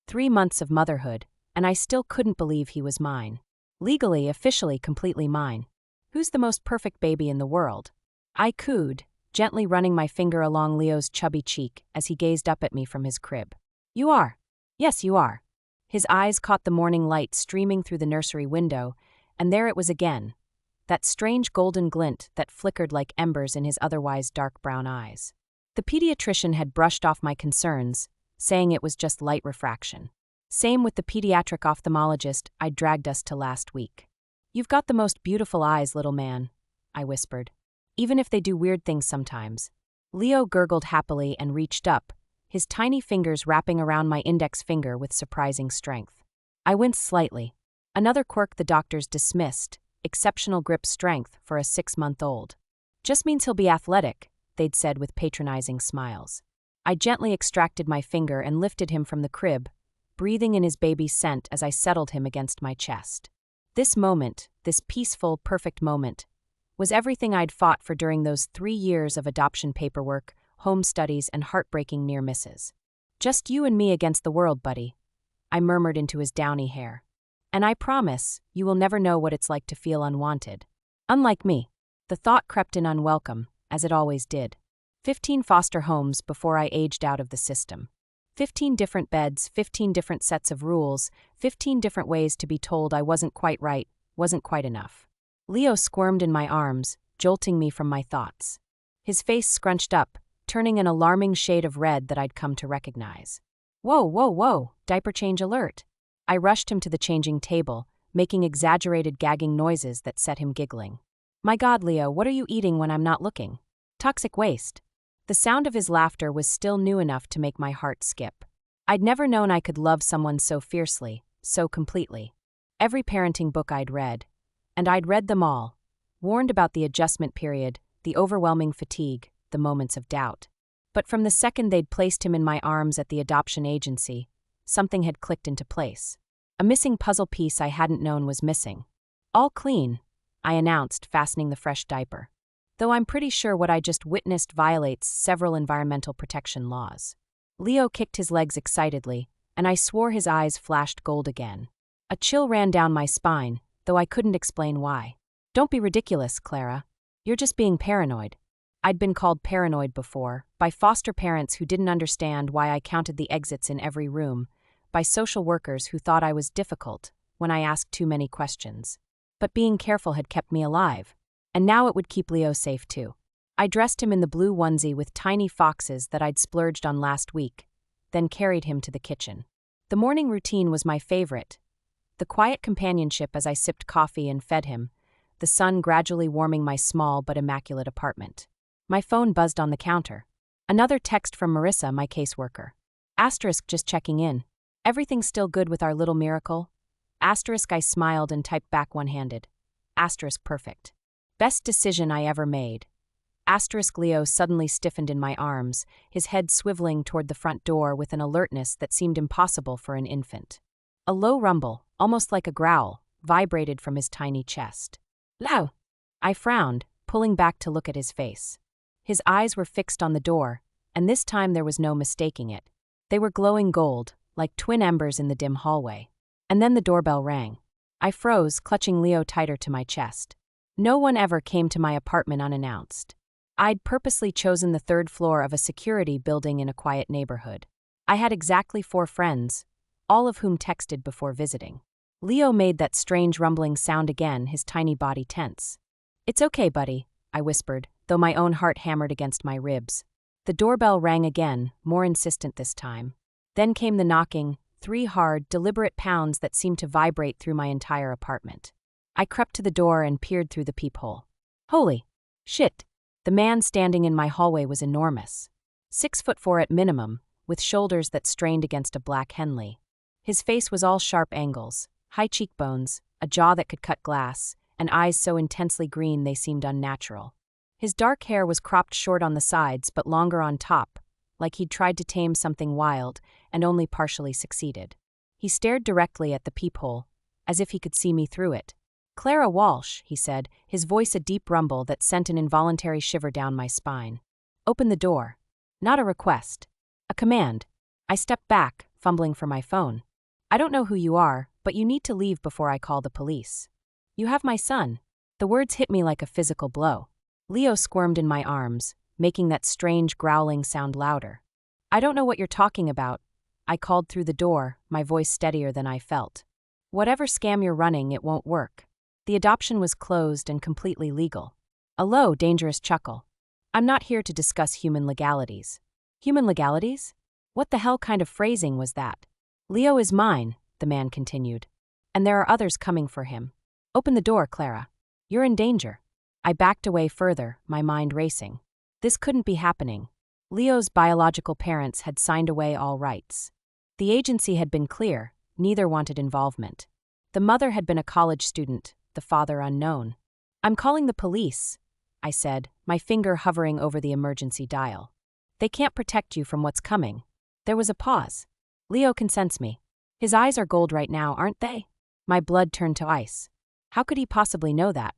3 months of motherhood, and I still couldn't believe he was mine. Legally, officially, completely mine. Who's the most perfect baby in the world? I cooed, gently running my finger along Leo's chubby cheek as he gazed up at me from his crib. You are. Yes, you are. His eyes caught the morning light streaming through the nursery window, and there it was again. That strange golden glint that flickered like embers in his otherwise dark brown eyes. The pediatrician had brushed off my concerns, saying it was just light refraction. Same with the pediatric ophthalmologist I'd dragged us to last week. You've got the most beautiful eyes, little man, I whispered. Even if they do weird things sometimes. Leo gurgled happily and reached up, his tiny fingers wrapping around my index finger with surprising strength. I winced slightly. Another quirk the doctors dismissed, exceptional grip strength for a 6-month-old. Just means he'll be athletic, they'd said with patronizing smiles. I gently extracted my finger and lifted him from the crib, breathing in his baby's scent as I settled him against my chest. This moment, this peaceful, perfect moment, was everything I'd fought for during those 3 years of adoption paperwork, home studies, and heartbreaking near misses. Just you and me against the world, buddy, I murmured into his downy hair. And I promise, you will never know what it's like to feel unwanted. Unlike me. The thought crept in unwelcome, as it always did. 15 foster homes before I aged out of the system. 15 different beds, 15 different sets of rules, 15 different ways to be told I wasn't quite right, wasn't quite enough. Leo squirmed in my arms, jolting me from my thoughts. His face scrunched up, turning an alarming shade of red that I'd come to recognize. Whoa, whoa, whoa, diaper change alert. I rushed him to the changing table, making exaggerated gagging noises that set him giggling. My God, Leo, what are you eating when I'm not looking? Toxic waste. The sound of his laughter was still new enough to make my heart skip. I'd never known I could love someone so fiercely, so completely. Every parenting book I'd read, and I'd read them all, warned about the adjustment period, the overwhelming fatigue, the moments of doubt. But from the second they'd placed him in my arms at the adoption agency, something had clicked into place. A missing puzzle piece I hadn't known was missing. All clean, I announced, fastening the fresh diaper. Though I'm pretty sure what I just witnessed violates several environmental protection laws. Leo kicked his legs excitedly, and I swore his eyes flashed gold again. A chill ran down my spine, though I couldn't explain why. Don't be ridiculous, Clara. You're just being paranoid. I'd been called paranoid before, by foster parents who didn't understand why I counted the exits in every room, by social workers who thought I was difficult when I asked too many questions. But being careful had kept me alive, and now it would keep Leo safe too. I dressed him in the blue onesie with tiny foxes that I'd splurged on last week, then carried him to the kitchen. The morning routine was my favorite. The quiet companionship as I sipped coffee and fed him, the sun gradually warming my small but immaculate apartment. My phone buzzed on the counter. Another text from Marissa, my caseworker. Asterisk, just checking in. Everything still good with our little miracle? Asterisk, I smiled and typed back one-handed. Asterisk, perfect. Best decision I ever made. Asterisk, Leo suddenly stiffened in my arms, his head swiveling toward the front door with an alertness that seemed impossible for an infant. A low rumble, almost like a growl, vibrated from his tiny chest. Lao! I frowned, pulling back to look at his face. His eyes were fixed on the door, and this time there was no mistaking it. They were glowing gold, like twin embers in the dim hallway. And then the doorbell rang. I froze, clutching Leo tighter to my chest. No one ever came to my apartment unannounced. I'd purposely chosen the 3rd floor of a security building in a quiet neighborhood. I had exactly 4 friends, all of whom texted before visiting. Leo made that strange rumbling sound again, his tiny body tense. It's okay, buddy, I whispered, though my own heart hammered against my ribs. The doorbell rang again, more insistent this time. Then came the knocking, 3 hard, deliberate pounds that seemed to vibrate through my entire apartment. I crept to the door and peered through the peephole. Holy shit! The man standing in my hallway was enormous. 6'4" at minimum, with shoulders that strained against a black Henley. His face was all sharp angles, high cheekbones, a jaw that could cut glass, and eyes so intensely green they seemed unnatural. His dark hair was cropped short on the sides but longer on top, like he'd tried to tame something wild and only partially succeeded. He stared directly at the peephole, as if he could see me through it. Clara Walsh, he said, his voice a deep rumble that sent an involuntary shiver down my spine. Open the door. Not a request. A command. I stepped back, fumbling for my phone. I don't know who you are, but you need to leave before I call the police. You have my son. The words hit me like a physical blow. Leo squirmed in my arms, making that strange growling sound louder. I don't know what you're talking about. I called through the door, my voice steadier than I felt. Whatever scam you're running, it won't work. The adoption was closed and completely legal. A low, dangerous chuckle. I'm not here to discuss human legalities. Human legalities? What the hell kind of phrasing was that? Leo is mine, the man continued. And there are others coming for him. Open the door, Clara. You're in danger. I backed away further, my mind racing. This couldn't be happening. Leo's biological parents had signed away all rights. The agency had been clear, neither wanted involvement. The mother had been a college student, the father unknown. I'm calling the police, I said, my finger hovering over the emergency dial. They can't protect you from what's coming. There was a pause. Leo can sense me. His eyes are gold right now, aren't they? My blood turned to ice. How could he possibly know that?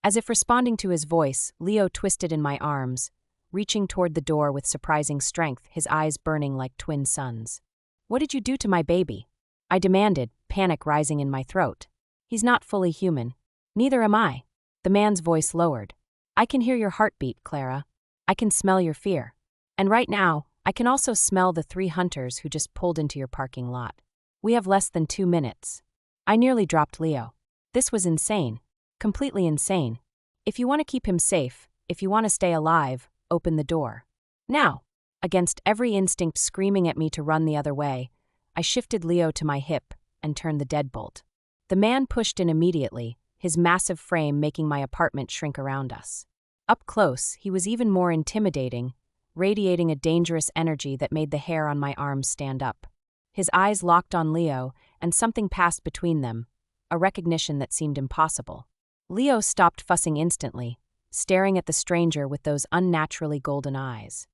As if responding to his voice, Leo twisted in my arms, reaching toward the door with surprising strength, his eyes burning like twin suns. What did you do to my baby? I demanded, panic rising in my throat. He's not fully human. Neither am I. The man's voice lowered. I can hear your heartbeat, Clara. I can smell your fear. And right now, I can also smell the 3 hunters who just pulled into your parking lot. We have less than 2 minutes. I nearly dropped Leo. This was insane. Completely insane. If you want to keep him safe, if you want to stay alive, open the door. Now! Against every instinct screaming at me to run the other way, I shifted Leo to my hip and turned the deadbolt. The man pushed in immediately, his massive frame making my apartment shrink around us. Up close, he was even more intimidating, radiating a dangerous energy that made the hair on my arms stand up. His eyes locked on Leo, and something passed between them, a recognition that seemed impossible. Leo stopped fussing instantly, staring at the stranger with those unnaturally golden eyes.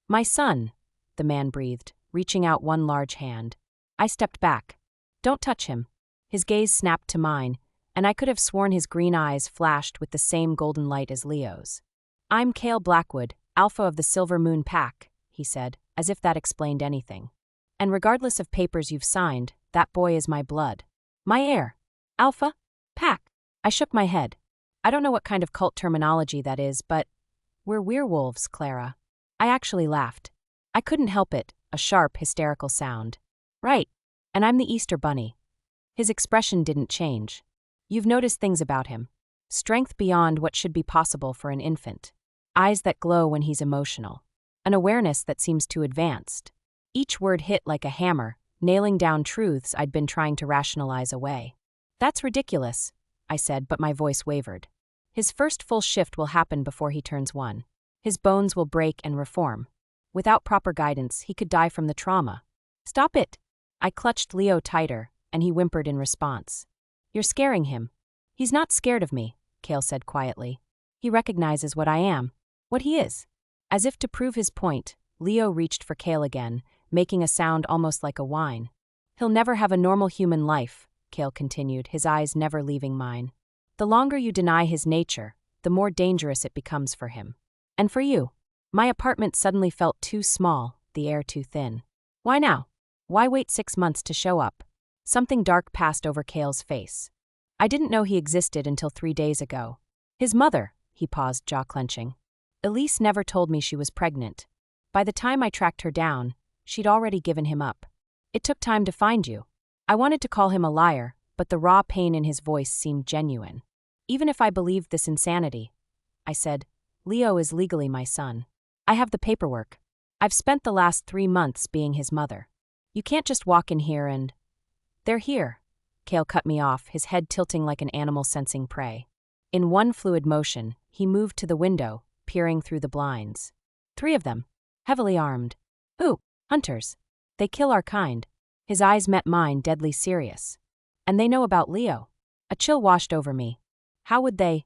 My son, the man breathed, reaching out one large hand. I stepped back. Don't touch him. His gaze snapped to mine, and I could have sworn his green eyes flashed with the same golden light as Leo's. I'm Cale Blackwood, Alpha of the Silver Moon Pack, he said, as if that explained anything. And regardless of papers you've signed, that boy is my blood. My heir. Alpha? Pack. I shook my head. I don't know what kind of cult terminology that is, but we're werewolves, Clara. I actually laughed. I couldn't help it, a sharp, hysterical sound. Right. And I'm the Easter Bunny. His expression didn't change. You've noticed things about him. Strength beyond what should be possible for an infant. Eyes that glow when he's emotional. An awareness that seems too advanced. Each word hit like a hammer, nailing down truths I'd been trying to rationalize away. That's ridiculous, I said, but my voice wavered. His first full shift will happen before he turns 1. His bones will break and reform. Without proper guidance, he could die from the trauma. Stop it! I clutched Leo tighter, and he whimpered in response. You're scaring him. He's not scared of me, Cale said quietly. He recognizes what I am, what he is. As if to prove his point, Leo reached for Cale again, making a sound almost like a whine. He'll never have a normal human life, Cale continued, his eyes never leaving mine. The longer you deny his nature, the more dangerous it becomes for him. And for you. My apartment suddenly felt too small, the air too thin. Why now? Why wait 6 months to show up? Something dark passed over Cale's face. I didn't know he existed until 3 days ago. His mother, he paused, jaw clenching. Elise never told me she was pregnant. By the time I tracked her down, she'd already given him up. It took time to find you. I wanted to call him a liar, but the raw pain in his voice seemed genuine. Even if I believed this insanity, I said, Leo is legally my son. I have the paperwork. I've spent the last 3 months being his mother. You can't just walk in here and... They're here. Cale cut me off, his head tilting like an animal sensing prey. In one fluid motion, he moved to the window, peering through the blinds. 3 of them. Heavily armed. Ooh, hunters. They kill our kind. His eyes met mine, deadly serious. And they know about Leo. A chill washed over me. How would they?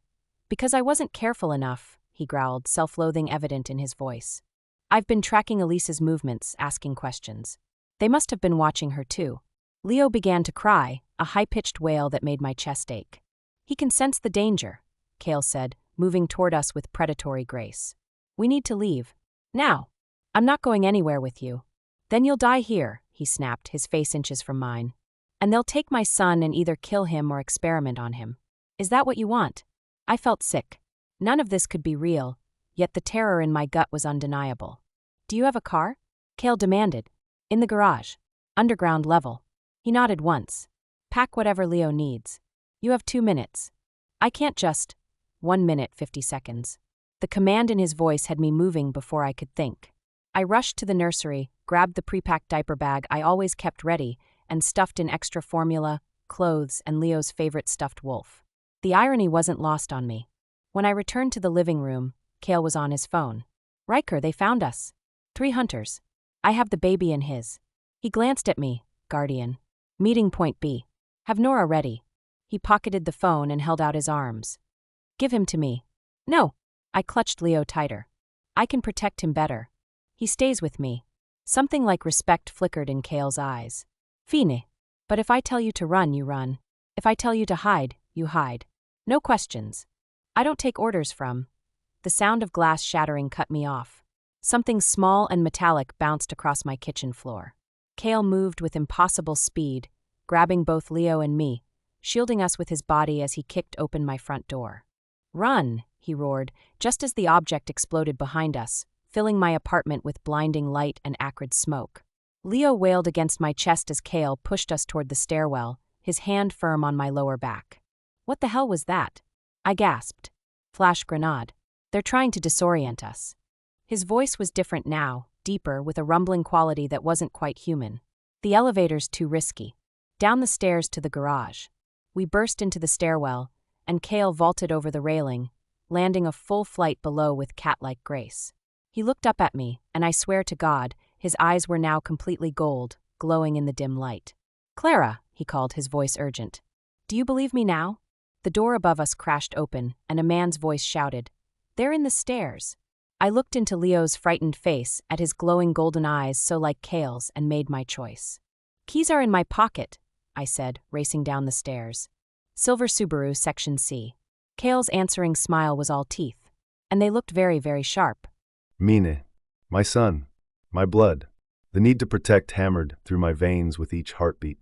Because I wasn't careful enough, he growled, self-loathing evident in his voice. I've been tracking Elise's movements, asking questions. They must have been watching her too. Leo began to cry, a high-pitched wail that made my chest ache. He can sense the danger, Cale said, moving toward us with predatory grace. We need to leave. Now. I'm not going anywhere with you. Then you'll die here, he snapped, his face inches from mine. And they'll take my son and either kill him or experiment on him. Is that what you want? I felt sick. None of this could be real, yet the terror in my gut was undeniable. Do you have a car? Cale demanded. In the garage. Underground level. He nodded once. Pack whatever Leo needs. You have 2 minutes. I can't just. 1 minute, 50 seconds. The command in his voice had me moving before I could think. I rushed to the nursery, grabbed the pre-packed diaper bag I always kept ready, and stuffed in extra formula, clothes, and Leo's favorite stuffed wolf. The irony wasn't lost on me. When I returned to the living room, Cale was on his phone. Riker, they found us. 3 hunters. I have the baby in his. He glanced at me, Guardian. Meeting point B. Have Nora ready. He pocketed the phone and held out his arms. Give him to me. No. I clutched Leo tighter. I can protect him better. He stays with me. Something like respect flickered in Cale's eyes. Fine. But if I tell you to run, you run. If I tell you to hide, you hide. No questions. I don't take orders from. The sound of glass shattering cut me off. Something small and metallic bounced across my kitchen floor. Cale moved with impossible speed, grabbing both Leo and me, shielding us with his body as he kicked open my front door. Run, he roared, just as the object exploded behind us, filling my apartment with blinding light and acrid smoke. Leo wailed against my chest as Cale pushed us toward the stairwell, his hand firm on my lower back. What the hell was that? I gasped. Flash grenade. They're trying to disorient us. His voice was different now, deeper, with a rumbling quality that wasn't quite human. The elevator's too risky. Down the stairs to the garage. We burst into the stairwell, and Cale vaulted over the railing, landing a full flight below with cat-like grace. He looked up at me, and I swear to God, his eyes were now completely gold, glowing in the dim light. Clara, he called, his voice urgent. Do you believe me now? The door above us crashed open, and a man's voice shouted, They're in the stairs. I looked into Leo's frightened face, at his glowing golden eyes so like Cale's, and made my choice. Keys are in my pocket, I said, racing down the stairs. Silver Subaru, Section C. Cale's answering smile was all teeth, and they looked very, very sharp. Mine, my son, my blood. The need to protect hammered through my veins with each heartbeat.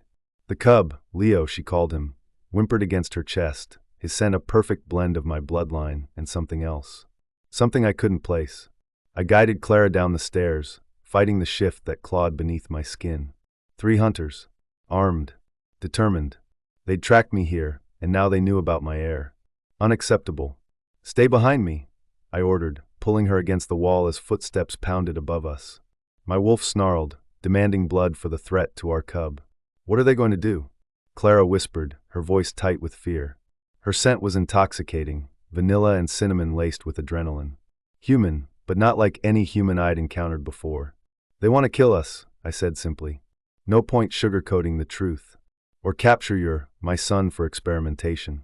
The cub, Leo she called him, whimpered against her chest, his scent a perfect blend of my bloodline and something else. Something I couldn't place. I guided Clara down the stairs, fighting the shift that clawed beneath my skin. 3 hunters. Armed. Determined. They'd tracked me here, and now they knew about my heir. Unacceptable. Stay behind me, I ordered, pulling her against the wall as footsteps pounded above us. My wolf snarled, demanding blood for the threat to our cub. What are they going to do? Clara whispered, her voice tight with fear. Her scent was intoxicating, vanilla and cinnamon laced with adrenaline. Human, but not like any human I'd encountered before. They want to kill us, I said simply. No point sugarcoating the truth. Or capture my son for experimentation.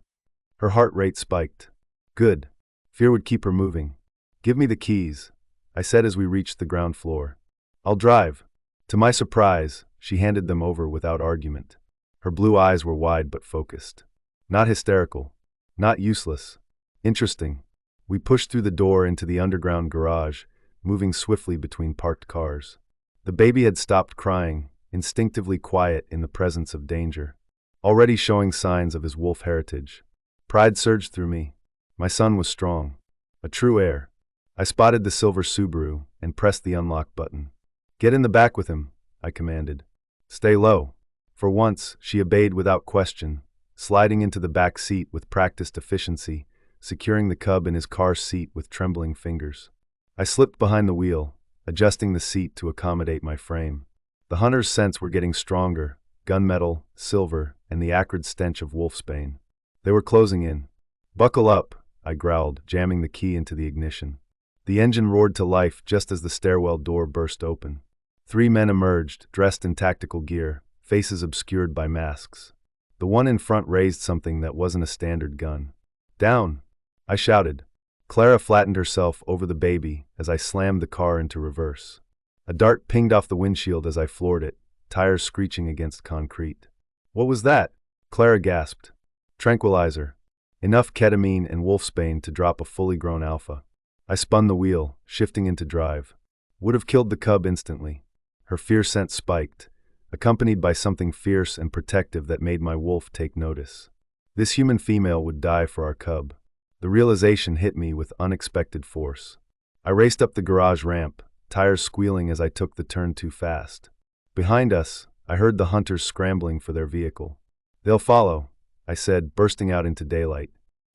Her heart rate spiked. Good. Fear would keep her moving. Give me the keys, I said as we reached the ground floor. I'll drive. To my surprise, she handed them over without argument. Her blue eyes were wide but focused. Not hysterical. Not useless. Interesting. We pushed through the door into the underground garage, moving swiftly between parked cars. The baby had stopped crying, instinctively quiet in the presence of danger, already showing signs of his wolf heritage. Pride surged through me. My son was strong. A true heir. I spotted the silver Subaru and pressed the unlock button. Get in the back with him, I commanded. Stay low. For once, she obeyed without question, sliding into the back seat with practiced efficiency, securing the cub in his car seat with trembling fingers. I slipped behind the wheel, adjusting the seat to accommodate my frame. The hunter's scents were getting stronger, gunmetal, silver, and the acrid stench of wolfsbane. They were closing in. Buckle up, I growled, jamming the key into the ignition. The engine roared to life just as the stairwell door burst open. 3 men emerged, dressed in tactical gear, faces obscured by masks. The one in front raised something that wasn't a standard gun. Down, I shouted. Clara flattened herself over the baby as I slammed the car into reverse. A dart pinged off the windshield as I floored it, tires screeching against concrete. What was that? Clara gasped. Tranquilizer. Enough ketamine and wolfsbane to drop a fully grown alpha. I spun the wheel, shifting into drive. Would have killed the cub instantly. Her fear scent spiked, accompanied by something fierce and protective that made my wolf take notice. This human female would die for our cub. The realization hit me with unexpected force. I raced up the garage ramp, tires squealing as I took the turn too fast. Behind us, I heard the hunters scrambling for their vehicle. "They'll follow," I said, bursting out into daylight.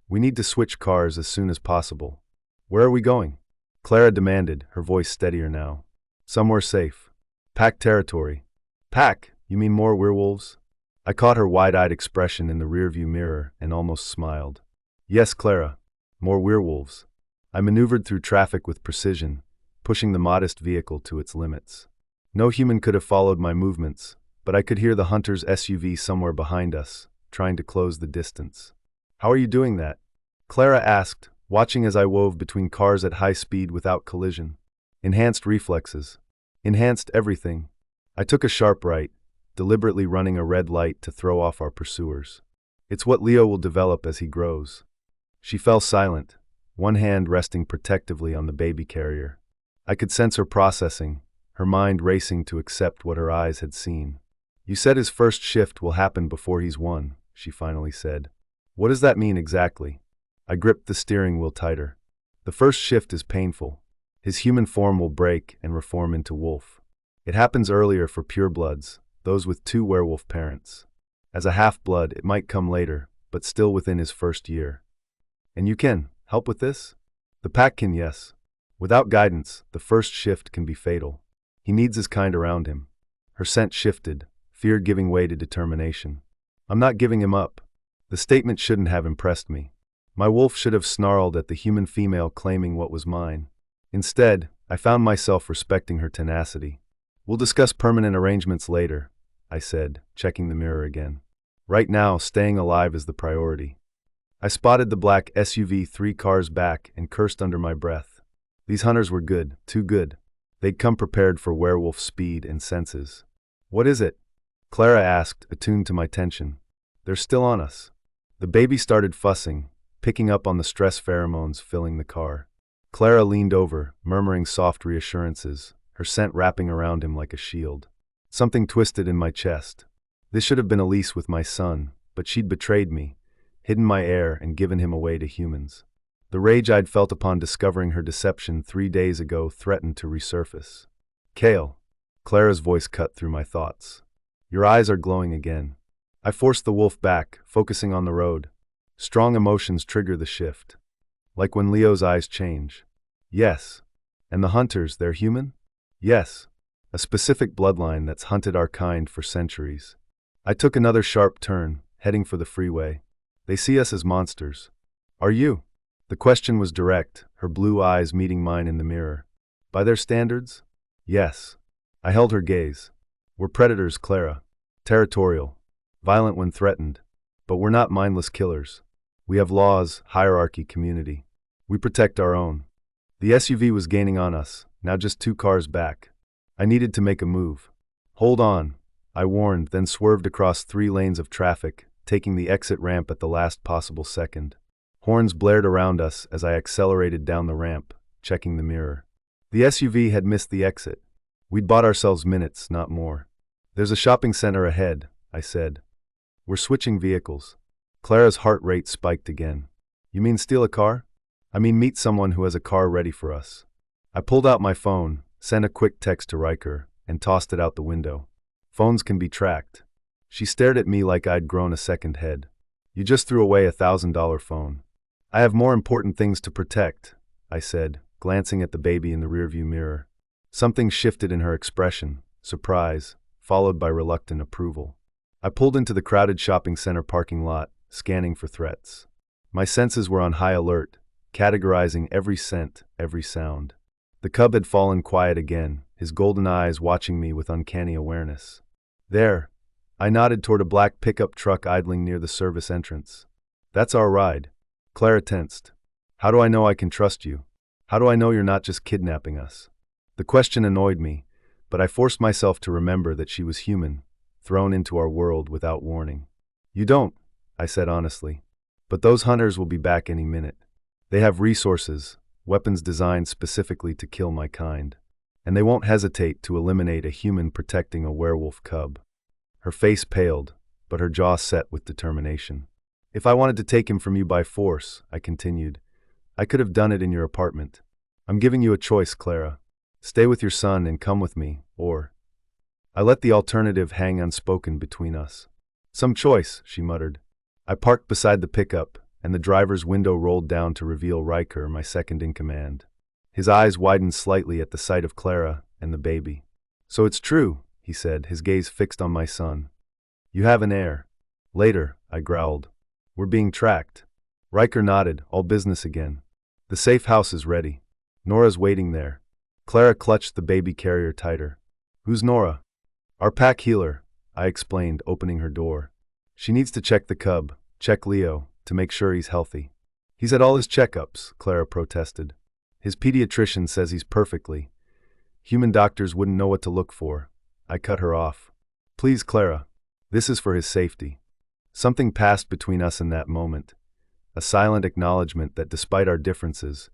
"We need to switch cars as soon as possible." "Where are we going?" Clara demanded, her voice steadier now. "Somewhere safe. Pack territory." "Pack? You mean more werewolves?" I caught her wide-eyed expression in the rearview mirror and almost smiled. "Yes, Clara. More werewolves." I maneuvered through traffic with precision, pushing the modest vehicle to its limits. No human could have followed my movements, but I could hear the hunter's SUV somewhere behind us, trying to close the distance. "How are you doing that?" Clara asked, watching as I wove between cars at high speed without collision. "Enhanced reflexes. Enhanced everything." I took a sharp right, deliberately running a red light to throw off our pursuers. "It's what Leo will develop as he grows." She fell silent, one hand resting protectively on the baby carrier. I could sense her processing, her mind racing to accept what her eyes had seen. "You said his first shift will happen before he's 1, she finally said. "What does that mean exactly?" I gripped the steering wheel tighter. "The first shift is painful. His human form will break and reform into wolf. It happens earlier for purebloods, those with 2 werewolf parents. As a half-blood, it might come later, but still within his first year." "And you can help with this?" "The pack can, yes. Without guidance, the first shift can be fatal. He needs his kind around him." Her scent shifted, fear giving way to determination. "I'm not giving him up." The statement shouldn't have impressed me. My wolf should have snarled at the human female claiming what was mine. Instead, I found myself respecting her tenacity. "We'll discuss permanent arrangements later," I said, checking the mirror again. "Right now, staying alive is the priority." I spotted the black SUV 3 cars back and cursed under my breath. These hunters were good, too good. They'd come prepared for werewolf speed and senses. "What is it?" Clara asked, attuned to my tension. "They're still on us." The baby started fussing, picking up on the stress pheromones filling the car. Clara leaned over, murmuring soft reassurances, her scent wrapping around him like a shield. Something twisted in my chest. This should have been Elise with my son, but she'd betrayed me, hidden my heir and given him away to humans. The rage I'd felt upon discovering her deception 3 days ago threatened to resurface. "Kale," Clara's voice cut through my thoughts. "Your eyes are glowing again." I forced the wolf back, focusing on the road. Strong emotions trigger the shift. Like when Leo's eyes change. "Yes." "And the hunters, they're human?" "Yes. A specific bloodline that's hunted our kind for centuries." I took another sharp turn, heading for the freeway. "They see us as monsters." "Are you?" The question was direct, her blue eyes meeting mine in the mirror. "By their standards?" "Yes." I held her gaze. "We're predators, Clara. Territorial. Violent when threatened. But we're not mindless killers. We have laws, hierarchy, community. We protect our own." The SUV was gaining on us, now just 2 cars back. I needed to make a move. "Hold on," I warned, then swerved across 3 lanes of traffic, taking the exit ramp at the last possible second. Horns blared around us as I accelerated down the ramp, checking the mirror. The SUV had missed the exit. We'd bought ourselves minutes, not more. "There's a shopping center ahead," I said. "We're switching vehicles." Clara's heart rate spiked again. "You mean steal a car?" "I mean meet someone who has a car ready for us." I pulled out my phone, sent a quick text to Riker, and tossed it out the window. Phones can be tracked. She stared at me like I'd grown a second head. "You just threw away a $1,000 phone." "I have more important things to protect," I said, glancing at the baby in the rearview mirror. Something shifted in her expression, surprise, followed by reluctant approval. I pulled into the crowded shopping center parking lot, scanning for threats. My senses were on high alert, categorizing every scent, every sound. The cub had fallen quiet again, his golden eyes watching me with uncanny awareness. "There." I nodded toward a black pickup truck idling near the service entrance. "That's our ride." Clara tensed. "How do I know I can trust you? How do I know you're not just kidnapping us?" The question annoyed me, but I forced myself to remember that she was human, thrown into our world without warning. "You don't," I said honestly. "But those hunters will be back any minute. They have resources, weapons designed specifically to kill my kind. And they won't hesitate to eliminate a human protecting a werewolf cub." Her face paled, but her jaw set with determination. If I wanted to take him from you by force, I continued, I could have done it in your apartment. I'm giving you a choice, Clara. Stay with your son and come with me, or... I let the alternative hang unspoken between us. Some choice, she muttered. I parked beside the pickup, and the driver's window rolled down to reveal Riker, my second in command. His eyes widened slightly at the sight of Clara and the baby. So it's true, he said, his gaze fixed on my son. You have an heir. Later, I growled. We're being tracked. Riker nodded, all business again. The safe house is ready. Nora's waiting there. Clara clutched the baby carrier tighter. Who's Nora? Our pack healer, I explained, opening her door. She needs to check the cub, check Leo, to make sure he's healthy. He's had all his checkups, Clara protested. His pediatrician says he's perfectly. Human doctors wouldn't know what to look for. I cut her off. Please, Clara. This is for his safety. Something passed between us in that moment. A silent acknowledgement that despite our differences,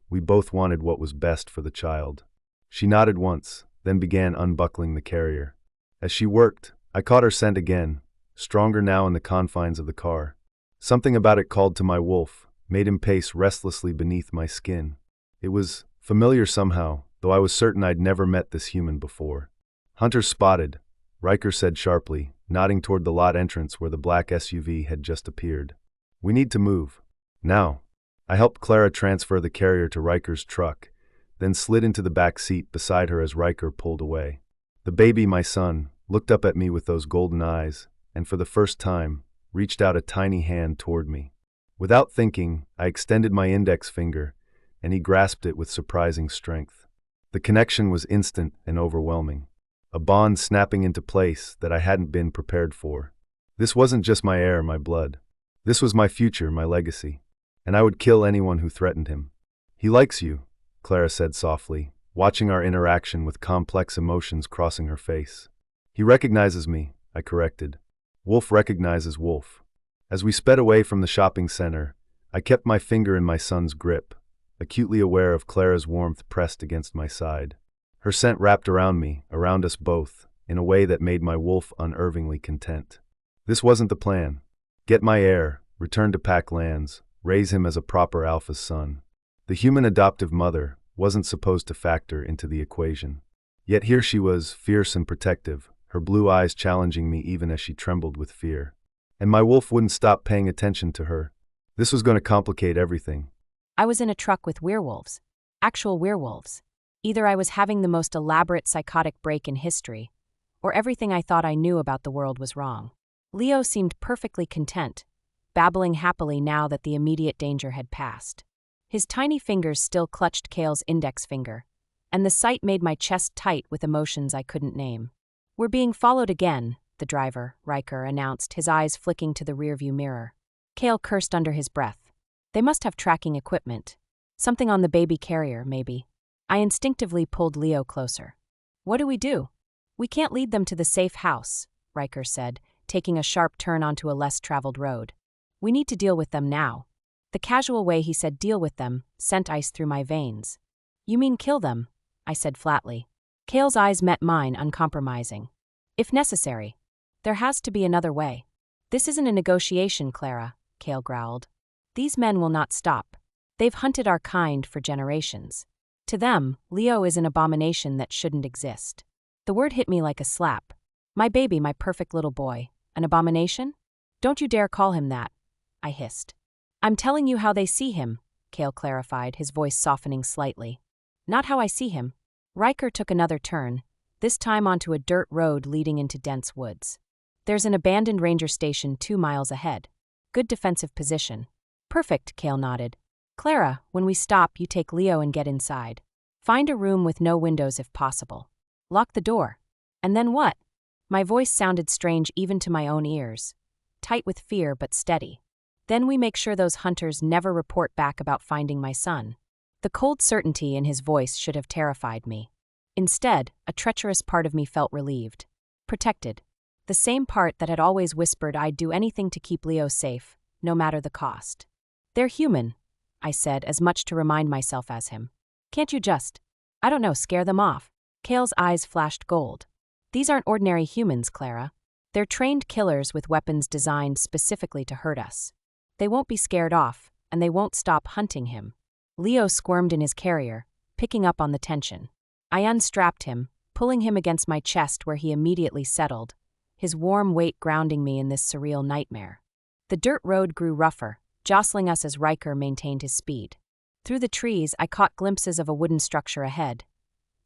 we both wanted what was best for the child. She nodded once, then began unbuckling the carrier. As she worked, I caught her scent again, stronger now in the confines of the car. Something about it called to my wolf, made him pace restlessly beneath my skin. It was familiar somehow, though I was certain I'd never met this human before. Hunter spotted, Riker said sharply, nodding toward the lot entrance where the black SUV had just appeared. We need to move. Now. I helped Clara transfer the carrier to Riker's truck, then slid into the back seat beside her as Riker pulled away. The baby, my son, looked up at me with those golden eyes, and for the first time, reached out a tiny hand toward me. Without thinking, I extended my index finger, and he grasped it with surprising strength. The connection was instant and overwhelming. A bond snapping into place that I hadn't been prepared for. This wasn't just my heir, my blood. This was my future, my legacy. And I would kill anyone who threatened him. He likes you, Clara said softly, watching our interaction with complex emotions crossing her face. He recognizes me, I corrected. Wolf recognizes Wolf. As we sped away from the shopping center, I kept my finger in my son's grip, acutely aware of Clara's warmth pressed against my side. Her scent wrapped around me, around us both, in a way that made my wolf unervingly content. This wasn't the plan. Get my heir, return to Pack Lands, raise him as a proper alpha's son. The human adoptive mother wasn't supposed to factor into the equation. Yet here she was, fierce and protective, her blue eyes challenging me even as she trembled with fear. And my wolf wouldn't stop paying attention to her. This was going to complicate everything. I was in a truck with werewolves. Actual werewolves. Either I was having the most elaborate psychotic break in history, or everything I thought I knew about the world was wrong. Leo seemed perfectly content, babbling happily now that the immediate danger had passed. His tiny fingers still clutched Kale's index finger, and the sight made my chest tight with emotions I couldn't name. We're being followed again, the driver, Riker, announced, his eyes flicking to the rearview mirror. Kale cursed under his breath. They must have tracking equipment. Something on the baby carrier, maybe. I instinctively pulled Leo closer. What do we do? We can't lead them to the safe house, Riker said, taking a sharp turn onto a less traveled road. We need to deal with them now. The casual way he said deal with them sent ice through my veins. You mean kill them? I said flatly. Kale's eyes met mine, uncompromising. If necessary. There has to be another way. This isn't a negotiation, Clara, Kale growled. These men will not stop. They've hunted our kind for generations. To them, Leo is an abomination that shouldn't exist. The word hit me like a slap. My baby, my perfect little boy. An abomination? Don't you dare call him that, I hissed. I'm telling you how they see him, Kale clarified, his voice softening slightly. Not how I see him. Riker took another turn, this time onto a dirt road leading into dense woods. There's an abandoned ranger station 2 miles ahead. Good defensive position. Perfect, Kale nodded. Clara, when we stop, you take Leo and get inside. Find a room with no windows if possible. Lock the door. And then what? My voice sounded strange even to my own ears. Tight with fear but steady. Then we make sure those hunters never report back about finding my son. The cold certainty in his voice should have terrified me. Instead, a treacherous part of me felt relieved. Protected. The same part that had always whispered I'd do anything to keep Leo safe, no matter the cost. They're human, I said, as much to remind myself as him. Can't you just, I don't know, scare them off? Kale's eyes flashed gold. These aren't ordinary humans, Clara. They're trained killers with weapons designed specifically to hurt us. They won't be scared off, and they won't stop hunting him. Leo squirmed in his carrier, picking up on the tension. I unstrapped him, pulling him against my chest where he immediately settled, his warm weight grounding me in this surreal nightmare. The dirt road grew rougher, jostling us as Riker maintained his speed. Through the trees, I caught glimpses of a wooden structure ahead.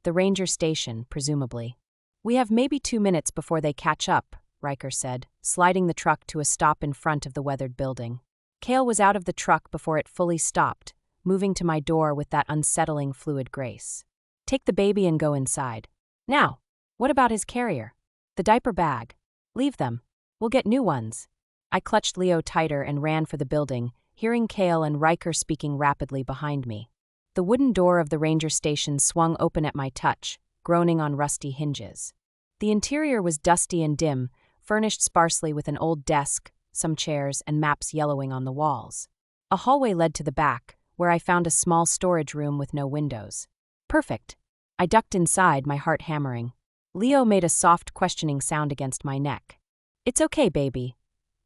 The ranger station, presumably. "We have maybe 2 minutes before they catch up," Riker said, sliding the truck to a stop in front of the weathered building. Kale was out of the truck before it fully stopped, moving to my door with that unsettling fluid grace. "Take the baby and go inside." "Now, what about his carrier? The diaper bag? Leave them. We'll get new ones." I clutched Leo tighter and ran for the building, hearing Kale and Riker speaking rapidly behind me. The wooden door of the ranger station swung open at my touch, groaning on rusty hinges. The interior was dusty and dim, furnished sparsely with an old desk, some chairs, and maps yellowing on the walls. A hallway led to the back, where I found a small storage room with no windows. Perfect. I ducked inside, my heart hammering. Leo made a soft, questioning sound against my neck. "It's okay, baby,"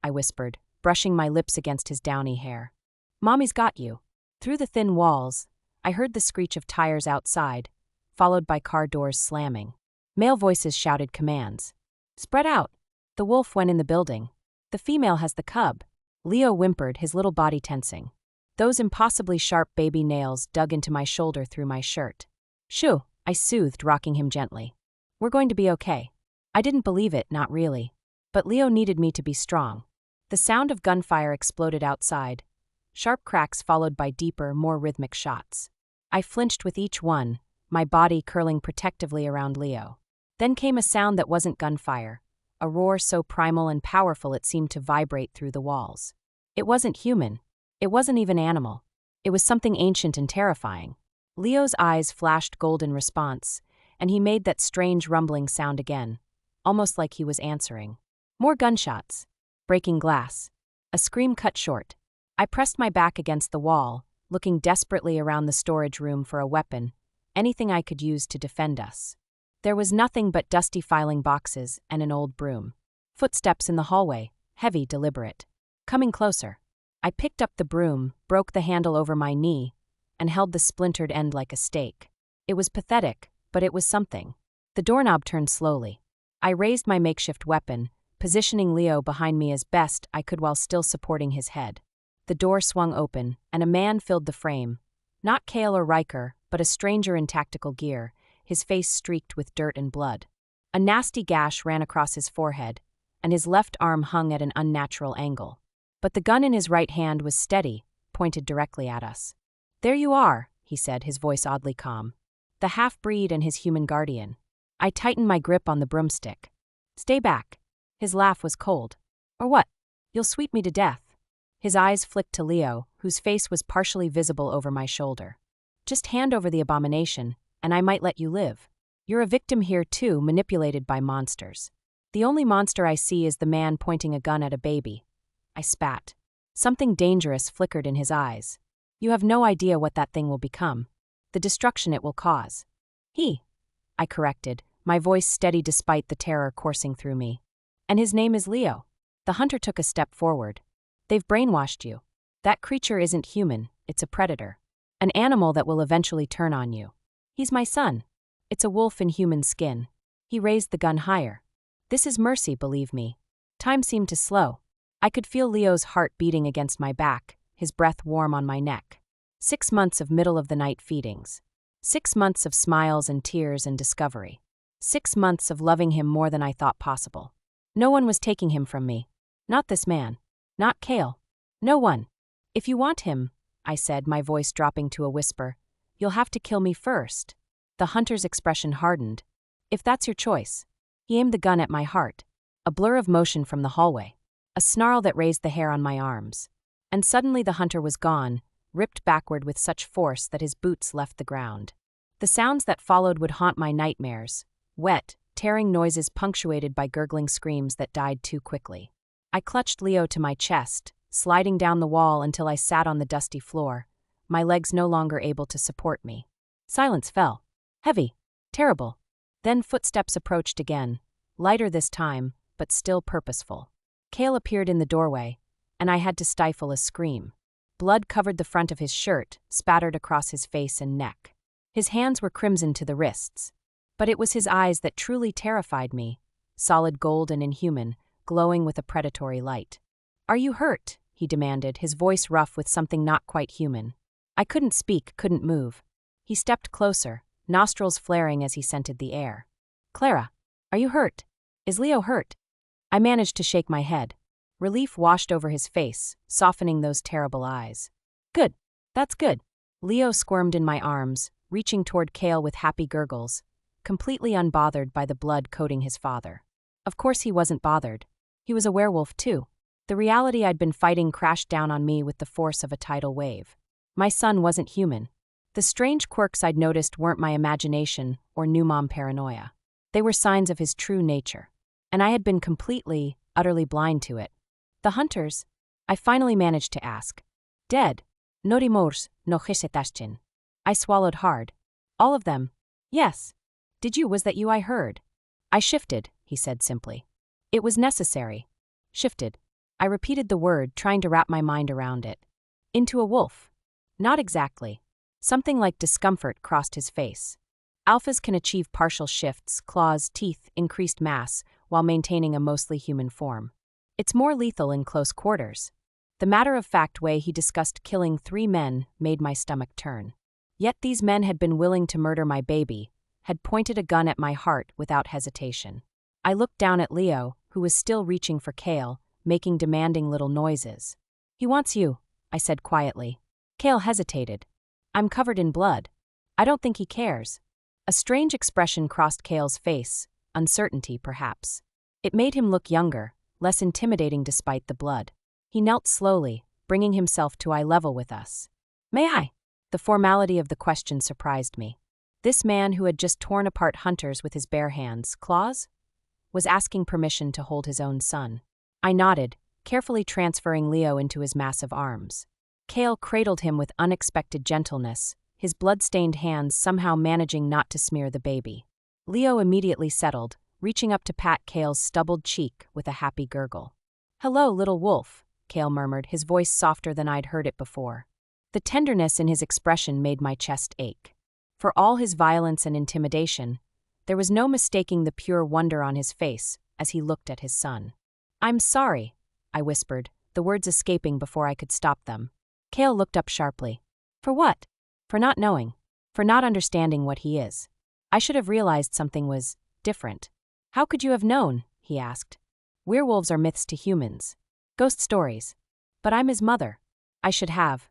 I whispered, brushing my lips against his downy hair. "Mommy's got you." Through the thin walls, I heard the screech of tires outside, followed by car doors slamming. Male voices shouted commands. "Spread out." The wolf went in the building. "The female has the cub." Leo whimpered, his little body tensing. Those impossibly sharp baby nails dug into my shoulder through my shirt. "Shoo," I soothed, rocking him gently. "We're going to be okay." I didn't believe it, not really. But Leo needed me to be strong. The sound of gunfire exploded outside, sharp cracks followed by deeper, more rhythmic shots. I flinched with each one, my body curling protectively around Leo. Then came a sound that wasn't gunfire, a roar so primal and powerful it seemed to vibrate through the walls. It wasn't human. It wasn't even animal. It was something ancient and terrifying. Leo's eyes flashed gold in response, and he made that strange rumbling sound again, almost like he was answering. More gunshots. Breaking glass. A scream cut short. I pressed my back against the wall, looking desperately around the storage room for a weapon, anything I could use to defend us. There was nothing but dusty filing boxes and an old broom. Footsteps in the hallway, heavy, deliberate. Coming closer. I picked up the broom, broke the handle over my knee, and held the splintered end like a stake. It was pathetic, but it was something. The doorknob turned slowly. I raised my makeshift weapon, positioning Leo behind me as best I could while still supporting his head. The door swung open, and a man filled the frame. Not Kale or Riker, but a stranger in tactical gear, his face streaked with dirt and blood. A nasty gash ran across his forehead, and his left arm hung at an unnatural angle. But the gun in his right hand was steady, pointed directly at us. "There you are," he said, his voice oddly calm. "The half-breed and his human guardian." I tightened my grip on the broomstick. "Stay back." His laugh was cold. "Or what? You'll sweep me to death." His eyes flicked to Leo, whose face was partially visible over my shoulder. "Just hand over the abomination, and I might let you live. You're a victim here too, manipulated by monsters. The only monster I see is the man pointing a gun at a baby." I spat. Something dangerous flickered in his eyes. "You have no idea what that thing will become. The destruction it will cause." I corrected, my voice steady despite the terror coursing through me. "And his name is Leo." The hunter took a step forward. "They've brainwashed you. That creature isn't human, it's a predator. An animal that will eventually turn on you. He's my son. It's a wolf in human skin." He raised the gun higher. "This is mercy, believe me." Time seemed to slow. I could feel Leo's heart beating against my back, his breath warm on my neck. 6 months of middle-of-the-night feedings. 6 months of smiles and tears and discovery. 6 months of loving him more than I thought possible. No one was taking him from me. Not this man. Not Kale. No one. "If you want him," I said, my voice dropping to a whisper, "you'll have to kill me first." The hunter's expression hardened. "If that's your choice." He aimed the gun at my heart. A blur of motion from the hallway. A snarl that raised the hair on my arms. And suddenly the hunter was gone, ripped backward with such force that his boots left the ground. The sounds that followed would haunt my nightmares. Wet, tearing noises punctuated by gurgling screams that died too quickly. I clutched Leo to my chest, sliding down the wall until I sat on the dusty floor, my legs no longer able to support me. Silence fell. Heavy. Terrible. Then footsteps approached again, lighter this time, but still purposeful. Kale appeared in the doorway, and I had to stifle a scream. Blood covered the front of his shirt, spattered across his face and neck. His hands were crimson to the wrists. But it was his eyes that truly terrified me, solid gold and inhuman, glowing with a predatory light. "Are you hurt?" he demanded, his voice rough with something not quite human. I couldn't speak, couldn't move. He stepped closer, nostrils flaring as he scented the air. "Clara, are you hurt? Is Leo hurt?" I managed to shake my head. Relief washed over his face, softening those terrible eyes. "Good. That's good." Leo squirmed in my arms, reaching toward Kale with happy gurgles, completely unbothered by the blood coating his father. Of course he wasn't bothered. He was a werewolf too. The reality I'd been fighting crashed down on me with the force of a tidal wave. My son wasn't human. The strange quirks I'd noticed weren't my imagination or new mom paranoia. They were signs of his true nature. And I had been completely, utterly blind to it. "The hunters?" I finally managed to ask. "Dead. Norimors, no hesetashchin." I swallowed hard. "All of them?" "Yes." "Did you? Was that you I heard?" "I shifted," he said simply. "It was necessary." "Shifted." I repeated the word, trying to wrap my mind around it. "Into a wolf." "Not exactly." Something like discomfort crossed his face. Alphas can achieve partial shifts, claws, teeth, increased mass, while maintaining a mostly human form. It's more lethal in close quarters. The matter-of-fact way he discussed killing 3 men made my stomach turn. Yet these men had been willing to murder my baby, had pointed a gun at my heart without hesitation. I looked down at Leo, who was still reaching for Kale, making demanding little noises. "He wants you," I said quietly. Kale hesitated. "I'm covered in blood. I don't think he cares." A strange expression crossed Kale's face, uncertainty perhaps. It made him look younger, less intimidating despite the blood. He knelt slowly, bringing himself to eye level with us. "May I?" The formality of the question surprised me. This man who had just torn apart hunters with his bare hands, claws, was asking permission to hold his own son. I nodded, carefully transferring Leo into his massive arms. Kale cradled him with unexpected gentleness, his blood-stained hands somehow managing not to smear the baby. Leo immediately settled, reaching up to pat Kale's stubbled cheek with a happy gurgle. "Hello, little wolf," Kale murmured, his voice softer than I'd heard it before. The tenderness in his expression made my chest ache. For all his violence and intimidation, there was no mistaking the pure wonder on his face as he looked at his son. "I'm sorry," I whispered, the words escaping before I could stop them. Kale looked up sharply. "For what?" "For not knowing. For not understanding what he is. I should have realized something was different." "How could you have known?" he asked. "Werewolves are myths to humans. Ghost stories. But I'm his mother. I should have."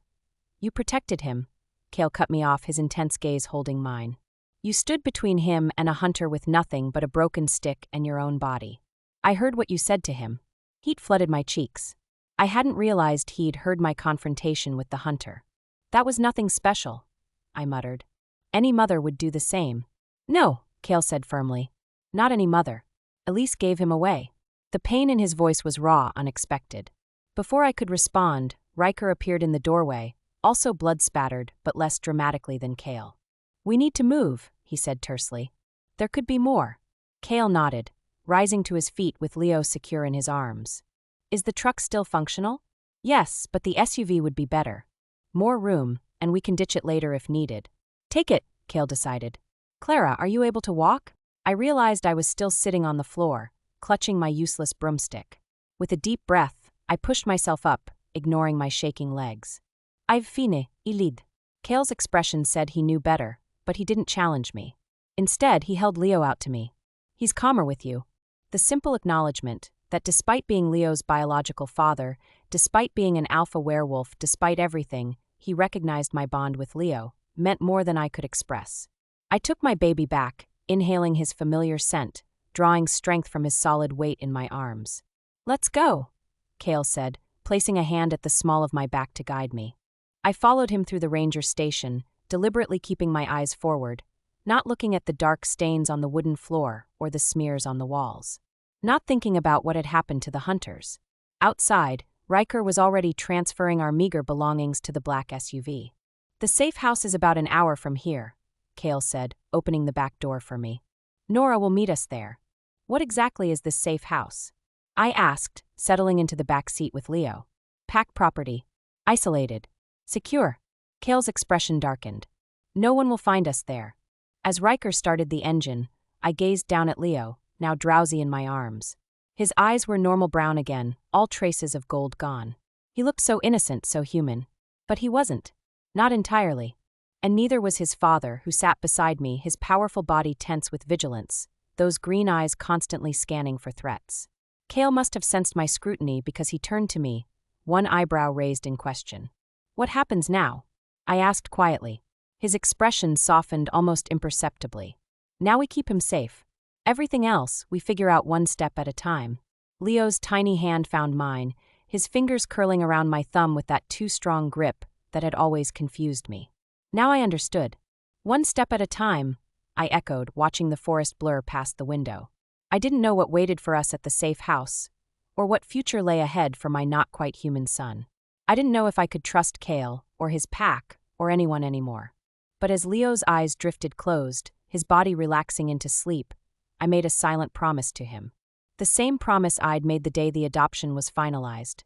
"You protected him." Kale cut me off, his intense gaze holding mine. "You stood between him and a hunter with nothing but a broken stick and your own body. I heard what you said to him." Heat flooded my cheeks. I hadn't realized he'd heard my confrontation with the hunter. "That was nothing special," I muttered. "Any mother would do the same." "No," Kale said firmly. "Not any mother." Elise gave him away. The pain in his voice was raw, unexpected. Before I could respond, Riker appeared in the doorway, also blood-spattered, but less dramatically than Kale. "We need to move," he said tersely. "There could be more." Kale nodded, rising to his feet with Leo secure in his arms. "Is the truck still functional?" "Yes, but the SUV would be better. More room, and we can ditch it later if needed." "Take it," Kale decided. "Clara, are you able to walk?" I realized I was still sitting on the floor, clutching my useless broomstick. With a deep breath, I pushed myself up, ignoring my shaking legs. "I've fine, ilid." Kale's expression said he knew better, but he didn't challenge me. Instead, he held Leo out to me. "He's calmer with you." The simple acknowledgement that despite being Leo's biological father, despite being an alpha werewolf, despite everything, he recognized my bond with Leo, meant more than I could express. I took my baby back, inhaling his familiar scent, drawing strength from his solid weight in my arms. "Let's go," Kale said, placing a hand at the small of my back to guide me. I followed him through the ranger station, deliberately keeping my eyes forward, not looking at the dark stains on the wooden floor or the smears on the walls. Not thinking about what had happened to the hunters. Outside, Riker was already transferring our meager belongings to the black SUV. "The safe house is about an hour from here," Kale said, opening the back door for me. "Nora will meet us there." "What exactly is this safe house?" I asked, settling into the back seat with Leo. Pack property. Isolated. Secure. Kale's expression darkened. No one will find us there. As Riker started the engine, I gazed down at Leo, now drowsy in my arms. His eyes were normal brown again, all traces of gold gone. He looked so innocent, so human. But he wasn't. Not entirely. And neither was his father, who sat beside me, his powerful body tense with vigilance, those green eyes constantly scanning for threats. Kale must have sensed my scrutiny because he turned to me, one eyebrow raised in question. What happens now? I asked quietly. His expression softened almost imperceptibly. Now we keep him safe. Everything else, we figure out one step at a time. Leo's tiny hand found mine, his fingers curling around my thumb with that too-strong grip that had always confused me. Now I understood. One step at a time, I echoed, watching the forest blur past the window. I didn't know what waited for us at the safe house, or what future lay ahead for my not-quite-human son. I didn't know if I could trust Kale, or his pack, or anyone anymore. But as Leo's eyes drifted closed, his body relaxing into sleep, I made a silent promise to him. The same promise I'd made the day the adoption was finalized.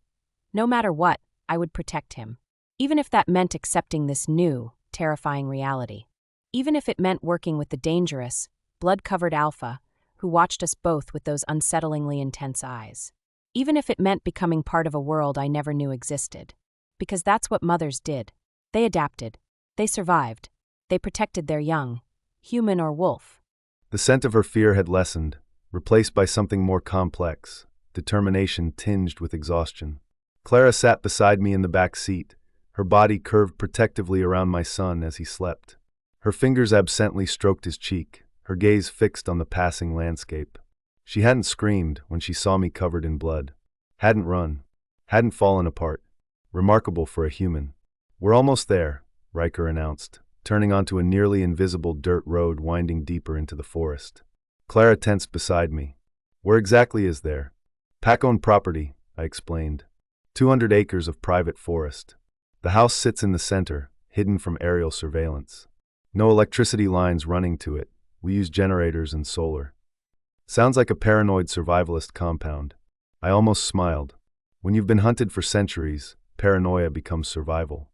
No matter what, I would protect him. Even if that meant accepting this new, terrifying reality. Even if it meant working with the dangerous, blood-covered alpha, who watched us both with those unsettlingly intense eyes. Even if it meant becoming part of a world I never knew existed. Because that's what mothers did. They adapted. They survived. They protected their young, human or wolf. The scent of her fear had lessened, replaced by something more complex, determination tinged with exhaustion. Clara sat beside me in the back seat, her body curved protectively around my son as he slept. Her fingers absently stroked his cheek, her gaze fixed on the passing landscape. She hadn't screamed when she saw me covered in blood. Hadn't run. Hadn't fallen apart. Remarkable for a human. We're almost there, Riker announced, turning onto a nearly invisible dirt road winding deeper into the forest. Clara tensed beside me. Where exactly is there? Pack-owned property, I explained. 200 acres of private forest. The house sits in the center, hidden from aerial surveillance. No electricity lines running to it. We use generators and solar. Sounds like a paranoid survivalist compound. I almost smiled. When you've been hunted for centuries, paranoia becomes survival.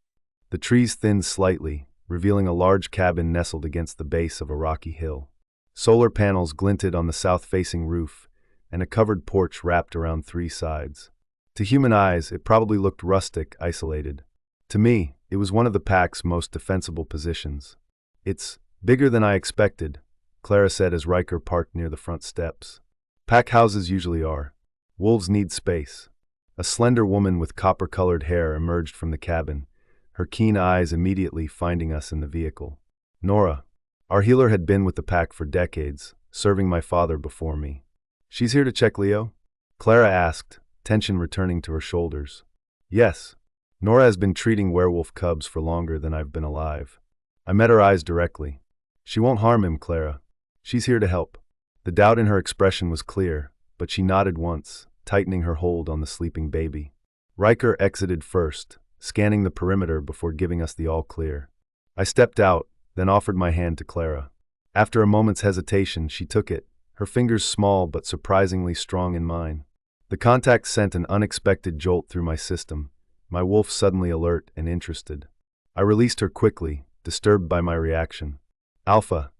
The trees thinned slightly, revealing a large cabin nestled against the base of a rocky hill. Solar panels glinted on the south-facing roof, and a covered porch wrapped around 3 sides. To human eyes, it probably looked rustic, isolated. To me, it was one of the pack's most defensible positions. It's bigger than I expected, Clara said as Riker parked near the front steps. Pack houses usually are. Wolves need space. A slender woman with copper-colored hair emerged from the cabin, her keen eyes immediately finding us in the vehicle. Nora. Our healer had been with the pack for decades, serving my father before me. She's here to check Leo? Clara asked, tension returning to her shoulders. Yes. Nora has been treating werewolf cubs for longer than I've been alive. I met her eyes directly. She won't harm him, Clara. She's here to help. The doubt in her expression was clear, but she nodded once, tightening her hold on the sleeping baby. Riker exited first, scanning the perimeter before giving us the all-clear. I stepped out, then offered my hand to Clara. After a moment's hesitation, she took it, her fingers small but surprisingly strong in mine. The contact sent an unexpected jolt through my system, my wolf suddenly alert and interested. I released her quickly, disturbed by my reaction. Alpha.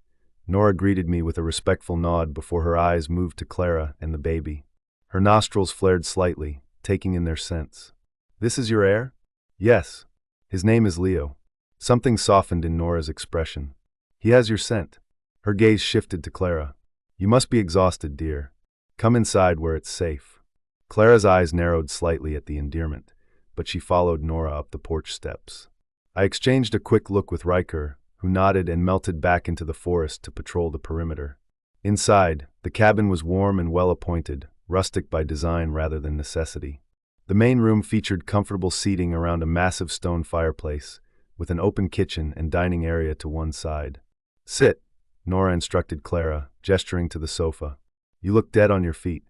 Nora greeted me with a respectful nod before her eyes moved to Clara and the baby. Her nostrils flared slightly, taking in their scents. This is your heir? Yes. His name is Leo. Something softened in Nora's expression. He has your scent. Her gaze shifted to Clara. You must be exhausted, dear. Come inside where it's safe. Clara's eyes narrowed slightly at the endearment, but she followed Nora up the porch steps. I exchanged a quick look with Riker, who nodded and melted back into the forest to patrol the perimeter. Inside, the cabin was warm and well-appointed, rustic by design rather than necessity. The main room featured comfortable seating around a massive stone fireplace, with an open kitchen and dining area to one side. Sit, Nora instructed Clara, gesturing to the sofa. You look dead on your feet.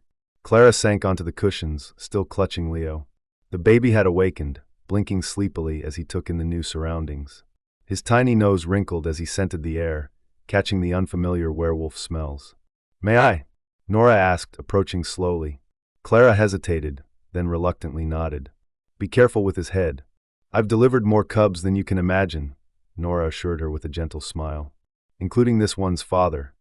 Clara sank onto the cushions, still clutching Leo. The baby had awakened, blinking sleepily as he took in the new surroundings. His tiny nose wrinkled as he scented the air, catching the unfamiliar werewolf smells. May I? Nora asked, approaching slowly. Clara hesitated, then reluctantly nodded. Be careful with his head. I've delivered more cubs than you can imagine, Nora assured her with a gentle smile. Including this one's father.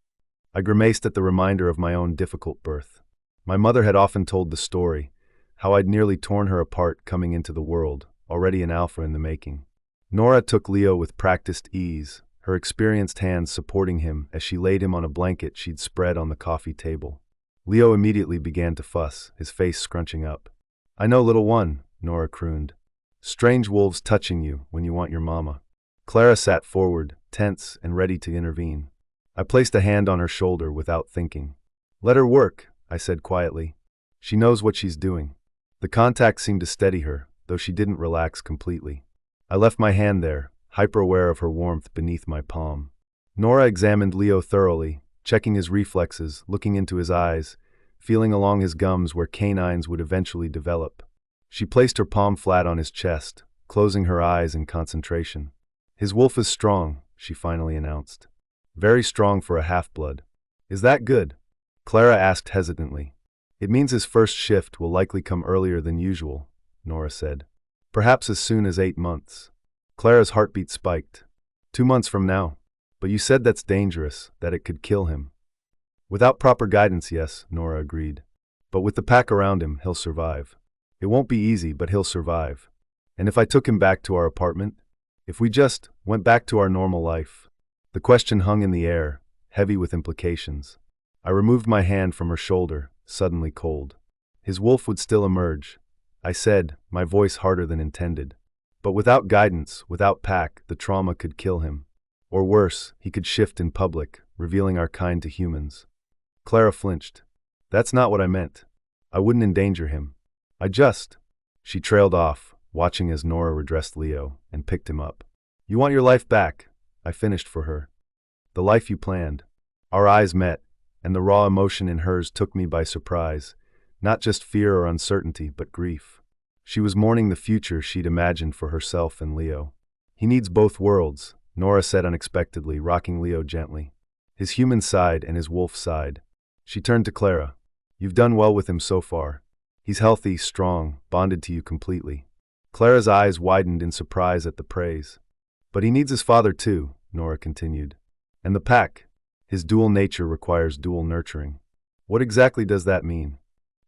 I grimaced at the reminder of my own difficult birth. My mother had often told the story, how I'd nearly torn her apart coming into the world, already an alpha in the making. Nora took Leo with practiced ease, her experienced hands supporting him as she laid him on a blanket she'd spread on the coffee table. Leo immediately began to fuss, his face scrunching up. I know, little one, Nora crooned. Strange wolves touching you when you want your mama. Clara sat forward, tense and ready to intervene. I placed a hand on her shoulder without thinking. Let her work, I said quietly. She knows what she's doing. The contact seemed to steady her, though she didn't relax completely. I left my hand there, hyper-aware of her warmth beneath my palm. Nora examined Leo thoroughly, checking his reflexes, looking into his eyes, feeling along his gums where canines would eventually develop. She placed her palm flat on his chest, closing her eyes in concentration. His wolf is strong, she finally announced. Very strong for a half-blood. Is that good? Clara asked hesitantly. It means his first shift will likely come earlier than usual, Nora said. Perhaps as soon as 8 months. Clara's heartbeat spiked. 2 months from now. But you said that's dangerous, that it could kill him. Without proper guidance, yes, Nora agreed. But with the pack around him, he'll survive. It won't be easy, but he'll survive. And if I took him back to our apartment? If we just went back to our normal life? The question hung in the air, heavy with implications. I removed my hand from her shoulder, suddenly cold. His wolf would still emerge, I said, my voice harder than intended. But without guidance, without pack, the trauma could kill him. Or worse, he could shift in public, revealing our kind to humans. Clara flinched. That's not what I meant. I wouldn't endanger him. She trailed off, watching as Nora redressed Leo, and picked him up. You want your life back, I finished for her. The life you planned. Our eyes met, and the raw emotion in hers took me by surprise, not just fear or uncertainty, but grief. She was mourning the future she'd imagined for herself and Leo. He needs both worlds, Nora said unexpectedly, rocking Leo gently. His human side and his wolf side. She turned to Clara. You've done well with him so far. He's healthy, strong, bonded to you completely. Clara's eyes widened in surprise at the praise. But he needs his father too, Nora continued. And the pack. His dual nature requires dual nurturing. What exactly does that mean?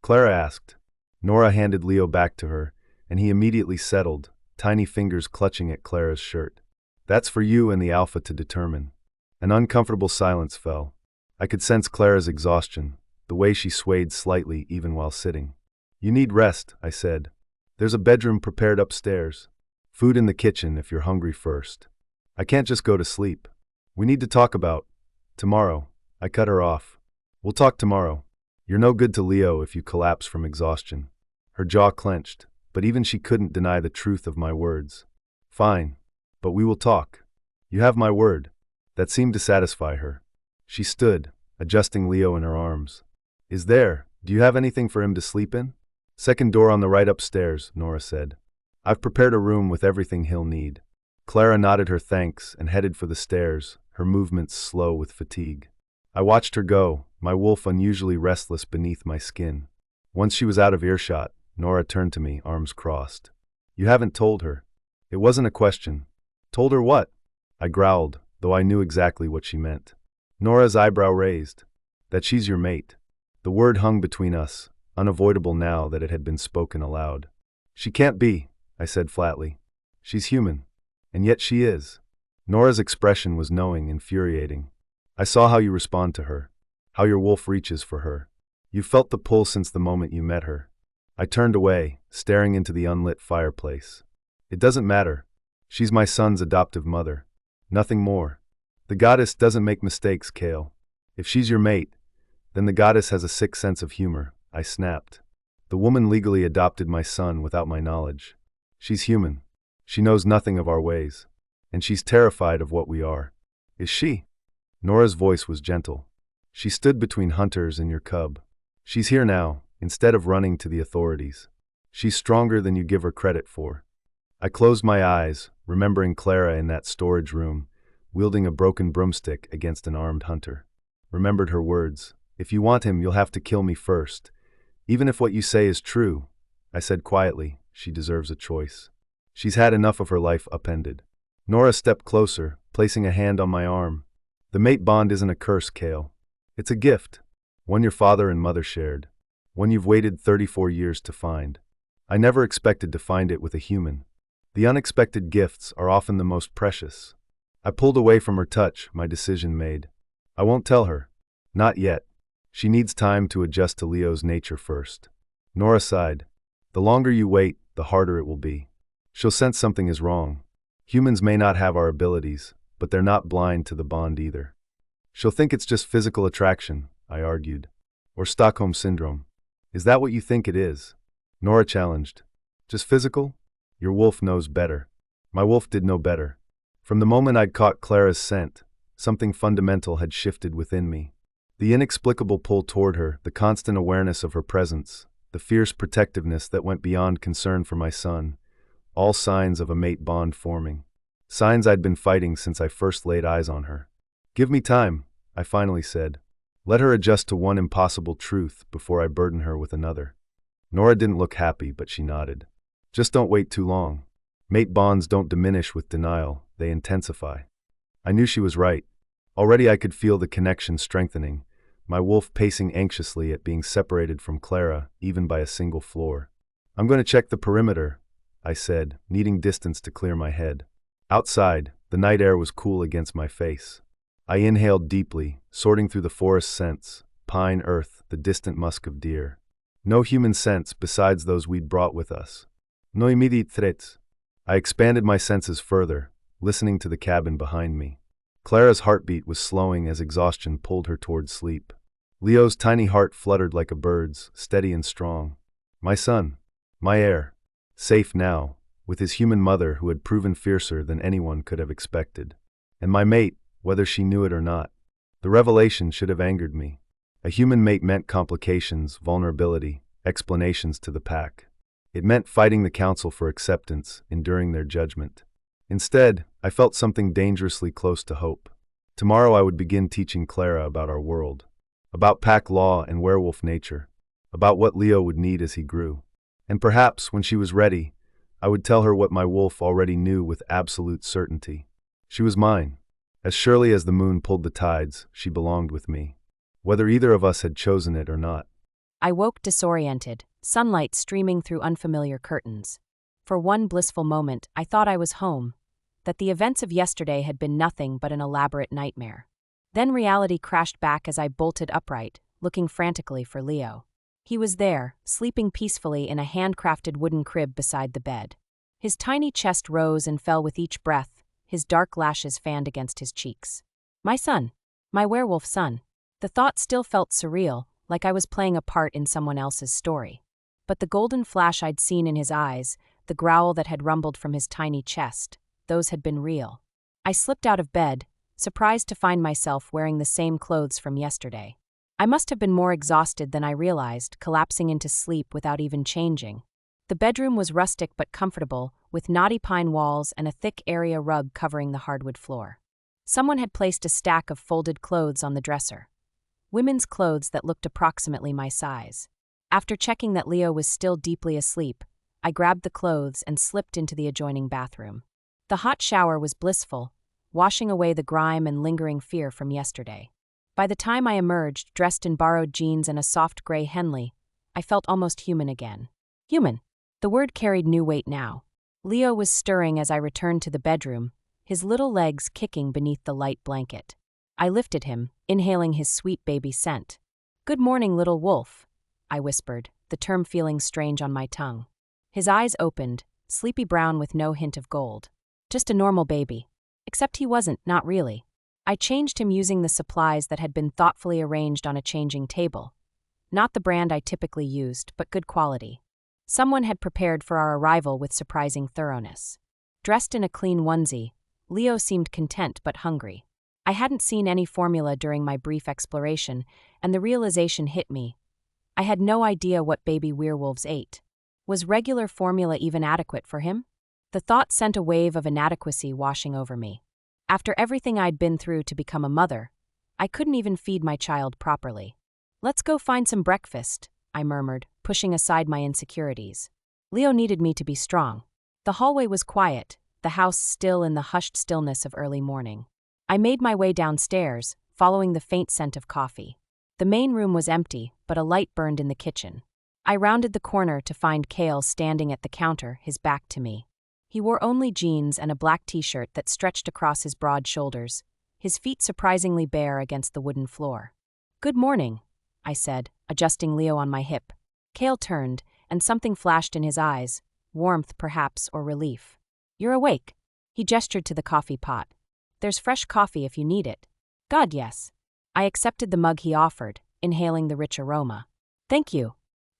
Clara asked. Nora handed Leo back to her, and he immediately settled, tiny fingers clutching at Clara's shirt. That's for you and the alpha to determine. An uncomfortable silence fell. I could sense Clara's exhaustion, the way she swayed slightly even while sitting. You need rest, I said. There's a bedroom prepared upstairs. Food in the kitchen if you're hungry first. I can't just go to sleep. We need to talk about tomorrow. I cut her off. We'll talk tomorrow. You're no good to Leo if you collapse from exhaustion. Her jaw clenched, but even she couldn't deny the truth of my words. Fine, but we will talk. You have my word. That seemed to satisfy her. She stood, adjusting Leo in her arms. Do you have anything for him to sleep in? Second door on the right upstairs, Nora said. I've prepared a room with everything he'll need. Clara nodded her thanks and headed for the stairs, her movements slow with fatigue. I watched her go, my wolf unusually restless beneath my skin. Once she was out of earshot, Nora turned to me, arms crossed. You haven't told her. It wasn't a question. Told her what? I growled, though I knew exactly what she meant. Nora's eyebrow raised. That she's your mate. The word hung between us, unavoidable now that it had been spoken aloud. She can't be, I said flatly. She's human. And yet she is. Nora's expression was knowing, infuriating. I saw how you respond to her, how your wolf reaches for her. You felt the pull since the moment you met her. I turned away, staring into the unlit fireplace. It doesn't matter. She's my son's adoptive mother. Nothing more. The goddess doesn't make mistakes, Kale. If she's your mate, then the goddess has a sick sense of humor, I snapped. The woman legally adopted my son without my knowledge. She's human. She knows nothing of our ways. And she's terrified of what we are. Is she? Nora's voice was gentle. She stood between hunters and your cub. She's here now, instead of running to the authorities. She's stronger than you give her credit for. I closed my eyes, remembering Clara in that storage room, wielding a broken broomstick against an armed hunter. Remembered her words. If you want him, you'll have to kill me first. Even if what you say is true, I said quietly, she deserves a choice. She's had enough of her life upended. Nora stepped closer, placing a hand on my arm. The mate bond isn't a curse, Kale. It's a gift. One your father and mother shared. One you've waited 34 years to find. I never expected to find it with a human. The unexpected gifts are often the most precious. I pulled away from her touch, my decision made. I won't tell her. Not yet. She needs time to adjust to Leo's nature first. Nora sighed. The longer you wait, the harder it will be. She'll sense something is wrong. Humans may not have our abilities, but they're not blind to the bond either. She'll think it's just physical attraction, I argued. Or Stockholm Syndrome. Is that what you think it is? Nora challenged. Just physical? Your wolf knows better. My wolf did know better. From the moment I'd caught Clara's scent, something fundamental had shifted within me. The inexplicable pull toward her, the constant awareness of her presence, the fierce protectiveness that went beyond concern for my son, all signs of a mate bond forming. Signs I'd been fighting since I first laid eyes on her. Give me time, I finally said. Let her adjust to one impossible truth before I burden her with another. Nora didn't look happy, but she nodded. Just don't wait too long. Mate bonds don't diminish with denial, they intensify. I knew she was right. Already I could feel the connection strengthening, my wolf pacing anxiously at being separated from Clara, even by a single floor. I'm going to check the perimeter, I said, needing distance to clear my head. Outside, the night air was cool against my face. I inhaled deeply, sorting through the forest scents, pine, earth, the distant musk of deer. No human scents besides those we'd brought with us. No immediate threats. I expanded my senses further, listening to the cabin behind me. Clara's heartbeat was slowing as exhaustion pulled her toward sleep. Leo's tiny heart fluttered like a bird's, steady and strong. My son, my heir, safe now, with his human mother who had proven fiercer than anyone could have expected. And my mate, whether she knew it or not. The revelation should have angered me. A human mate meant complications, vulnerability, explanations to the pack. It meant fighting the council for acceptance, enduring their judgment. Instead, I felt something dangerously close to hope. Tomorrow I would begin teaching Clara about our world, about pack law and werewolf nature, about what Leo would need as he grew. And perhaps, when she was ready, I would tell her what my wolf already knew with absolute certainty. She was mine. As surely as the moon pulled the tides, she belonged with me, whether either of us had chosen it or not. I woke disoriented, sunlight streaming through unfamiliar curtains. For one blissful moment, I thought I was home, that the events of yesterday had been nothing but an elaborate nightmare. Then reality crashed back as I bolted upright, looking frantically for Leo. He was there, sleeping peacefully in a handcrafted wooden crib beside the bed. His tiny chest rose and fell with each breath, his dark lashes fanned against his cheeks. My son. My werewolf son. The thought still felt surreal, like I was playing a part in someone else's story. But the golden flash I'd seen in his eyes, the growl that had rumbled from his tiny chest, those had been real. I slipped out of bed, surprised to find myself wearing the same clothes from yesterday. I must have been more exhausted than I realized, collapsing into sleep without even changing. The bedroom was rustic but comfortable, with knotty pine walls and a thick area rug covering the hardwood floor. Someone had placed a stack of folded clothes on the dresser. Women's clothes that looked approximately my size. After checking that Leo was still deeply asleep, I grabbed the clothes and slipped into the adjoining bathroom. The hot shower was blissful, washing away the grime and lingering fear from yesterday. By the time I emerged, dressed in borrowed jeans and a soft gray Henley, I felt almost human again. Human. The word carried new weight now. Leo was stirring as I returned to the bedroom, his little legs kicking beneath the light blanket. I lifted him, inhaling his sweet baby scent. "Good morning, little wolf," I whispered, the term feeling strange on my tongue. His eyes opened, sleepy brown with no hint of gold. Just a normal baby. Except he wasn't, not really. I changed him using the supplies that had been thoughtfully arranged on a changing table. Not the brand I typically used, but good quality. Someone had prepared for our arrival with surprising thoroughness. Dressed in a clean onesie, Leo seemed content but hungry. I hadn't seen any formula during my brief exploration, and the realization hit me. I had no idea what baby werewolves ate. Was regular formula even adequate for him? The thought sent a wave of inadequacy washing over me. After everything I'd been through to become a mother, I couldn't even feed my child properly. "Let's go find some breakfast," I murmured, pushing aside my insecurities. Leo needed me to be strong. The hallway was quiet, the house still in the hushed stillness of early morning. I made my way downstairs, following the faint scent of coffee. The main room was empty, but a light burned in the kitchen. I rounded the corner to find Kale standing at the counter, his back to me. He wore only jeans and a black t-shirt that stretched across his broad shoulders, his feet surprisingly bare against the wooden floor. "Good morning," I said, adjusting Leo on my hip. Kale turned, and something flashed in his eyes, warmth perhaps or relief. "You're awake." He gestured to the coffee pot. "There's fresh coffee if you need it." "God, yes." I accepted the mug he offered, inhaling the rich aroma. "Thank you.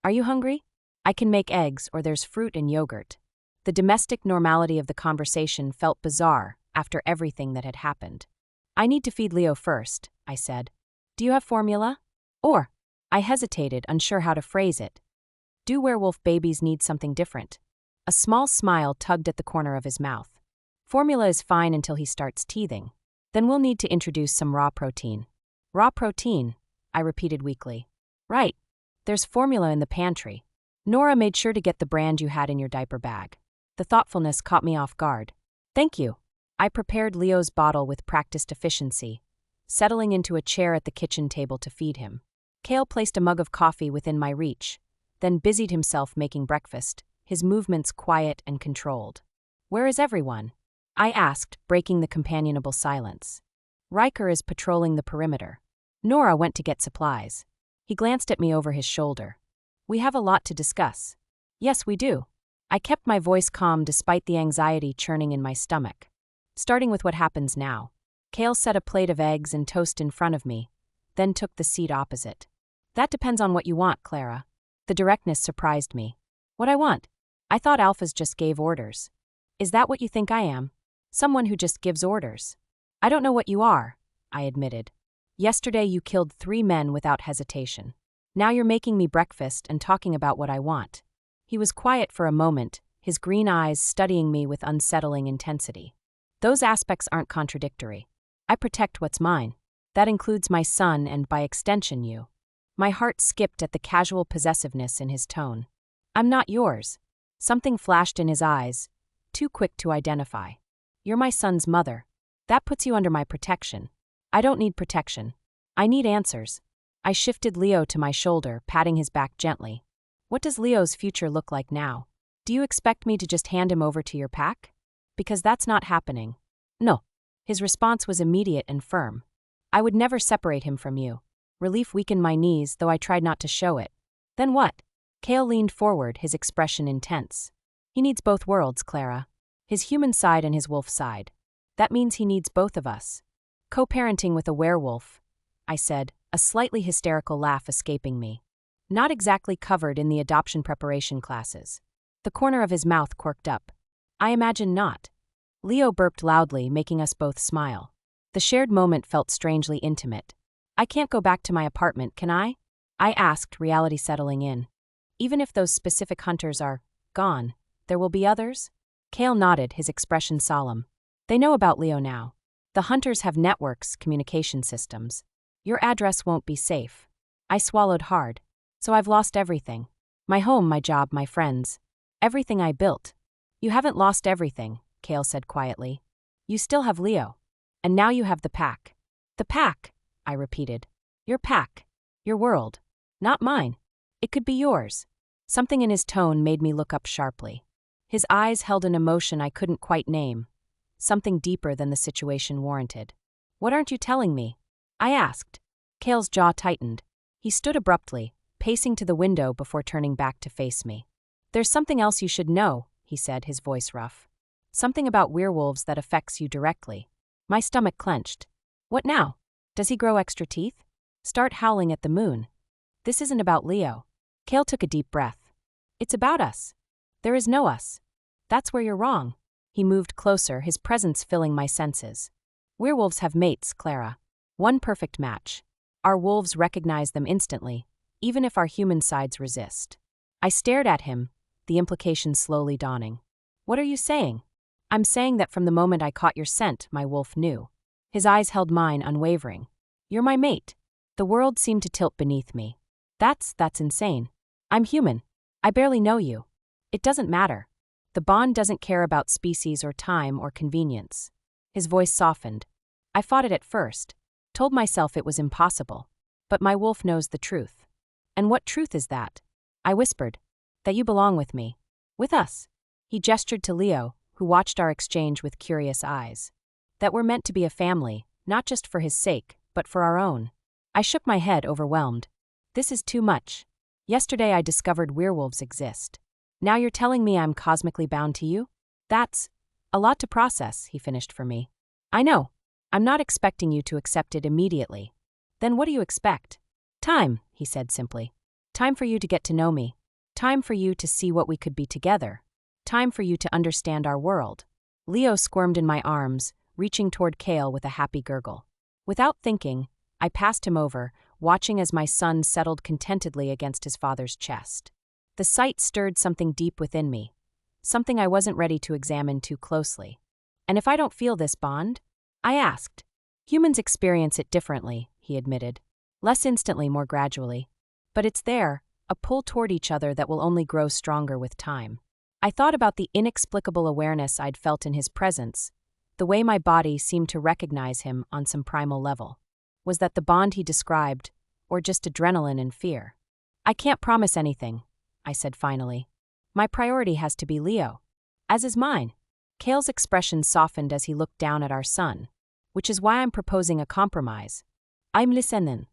Are you hungry? I can make eggs or there's fruit and yogurt." The domestic normality of the conversation felt bizarre after everything that had happened. "I need to feed Leo first," I said. "Do you have formula? Or," I hesitated, unsure how to phrase it, "do werewolf babies need something different?" A small smile tugged at the corner of his mouth. "Formula is fine until he starts teething. Then we'll need to introduce some raw protein." "Raw protein?" I repeated weakly. "Right. There's formula in the pantry. Nora made sure to get the brand you had in your diaper bag." The thoughtfulness caught me off guard. "Thank you." I prepared Leo's bottle with practiced efficiency, settling into a chair at the kitchen table to feed him. Kale placed a mug of coffee within my reach, then busied himself making breakfast, his movements quiet and controlled. "Where is everyone?" I asked, breaking the companionable silence. "Riker is patrolling the perimeter. Nora went to get supplies." He glanced at me over his shoulder. "We have a lot to discuss." "Yes, we do." I kept my voice calm despite the anxiety churning in my stomach. "Starting with what happens now." Kale set a plate of eggs and toast in front of me, then took the seat opposite. "That depends on what you want, Clara." The directness surprised me. "What I want? I thought alphas just gave orders." "Is that what you think I am? Someone who just gives orders?" "I don't know what you are," I admitted. "Yesterday you killed 3 men without hesitation. Now you're making me breakfast and talking about what I want." He was quiet for a moment, his green eyes studying me with unsettling intensity. "Those aspects aren't contradictory. I protect what's mine. That includes my son and, by extension, you." My heart skipped at the casual possessiveness in his tone. "I'm not yours." Something flashed in his eyes, too quick to identify. "You're my son's mother. That puts you under my protection." "I don't need protection. I need answers." I shifted Leo to my shoulder, patting his back gently. "What does Leo's future look like now? Do you expect me to just hand him over to your pack? Because that's not happening." "No." His response was immediate and firm. "I would never separate him from you." Relief weakened my knees, though I tried not to show it. "Then what?" Kale leaned forward, his expression intense. "He needs both worlds, Clara. His human side and his wolf side. That means he needs both of us." "Co-parenting with a werewolf," I said, a slightly hysterical laugh escaping me. "Not exactly covered in the adoption preparation classes." The corner of his mouth quirked up. "I imagine not." Leo burped loudly, making us both smile. The shared moment felt strangely intimate. "I can't go back to my apartment, can I?" I asked, reality settling in. "Even if those specific hunters are gone, there will be others?" Kale nodded, his expression solemn. "They know about Leo now. The hunters have networks, communication systems. Your address won't be safe." I swallowed hard. "So I've lost everything. My home, my job, my friends. Everything I built." "You haven't lost everything," Kale said quietly. "You still have Leo. And now you have the pack." "The pack," I repeated. "Your pack. Your world. Not mine. It could be yours." Something in his tone made me look up sharply. His eyes held an emotion I couldn't quite name. Something deeper than the situation warranted. "What aren't you telling me?" I asked. Kale's jaw tightened. He stood abruptly, pacing to the window before turning back to face me. "There's something else you should know," he said, his voice rough. "Something about werewolves that affects you directly." My stomach clenched. "What now? Does he grow extra teeth? Start howling at the moon?" "This isn't about Leo." Kale took a deep breath. "It's about us. There is no us. That's where you're wrong." He moved closer, his presence filling my senses. "Werewolves have mates, Clara. One perfect match. Our wolves recognize them instantly, even if our human sides resist." I stared at him, the implication slowly dawning. "What are you saying?" "I'm saying that from the moment I caught your scent, my wolf knew." His eyes held mine, unwavering. "You're my mate." The world seemed to tilt beneath me. That's insane." I'm human. I barely know you. It doesn't matter. The bond doesn't care about species or time or convenience. His voice softened. I fought it at first, told myself it was impossible. But my wolf knows the truth. And what truth is that? I whispered. That you belong with me. With us. He gestured to Leo, who watched our exchange with curious eyes. That we're meant to be a family, not just for his sake, but for our own. I shook my head, overwhelmed. This is too much. Yesterday I discovered werewolves exist. Now you're telling me I'm cosmically bound to you? That's a lot to process, he finished for me. I know. I'm not expecting you to accept it immediately. Then what do you expect? Time, he said simply. Time for you to get to know me. Time for you to see what we could be together. Time for you to understand our world. Leo squirmed in my arms, reaching toward Kale with a happy gurgle. Without thinking, I passed him over, watching as my son settled contentedly against his father's chest. The sight stirred something deep within me, something I wasn't ready to examine too closely. And if I don't feel this bond? I asked. Humans experience it differently, he admitted. Less instantly, more gradually. But it's there, a pull toward each other that will only grow stronger with time. I thought about the inexplicable awareness I'd felt in his presence, the way my body seemed to recognize him on some primal level. Was that the bond he described, or just adrenaline and fear? I can't promise anything, I said finally. My priority has to be Leo. As is mine. Kale's expression softened as he looked down at our son, which is why I'm proposing a compromise. I'm listening.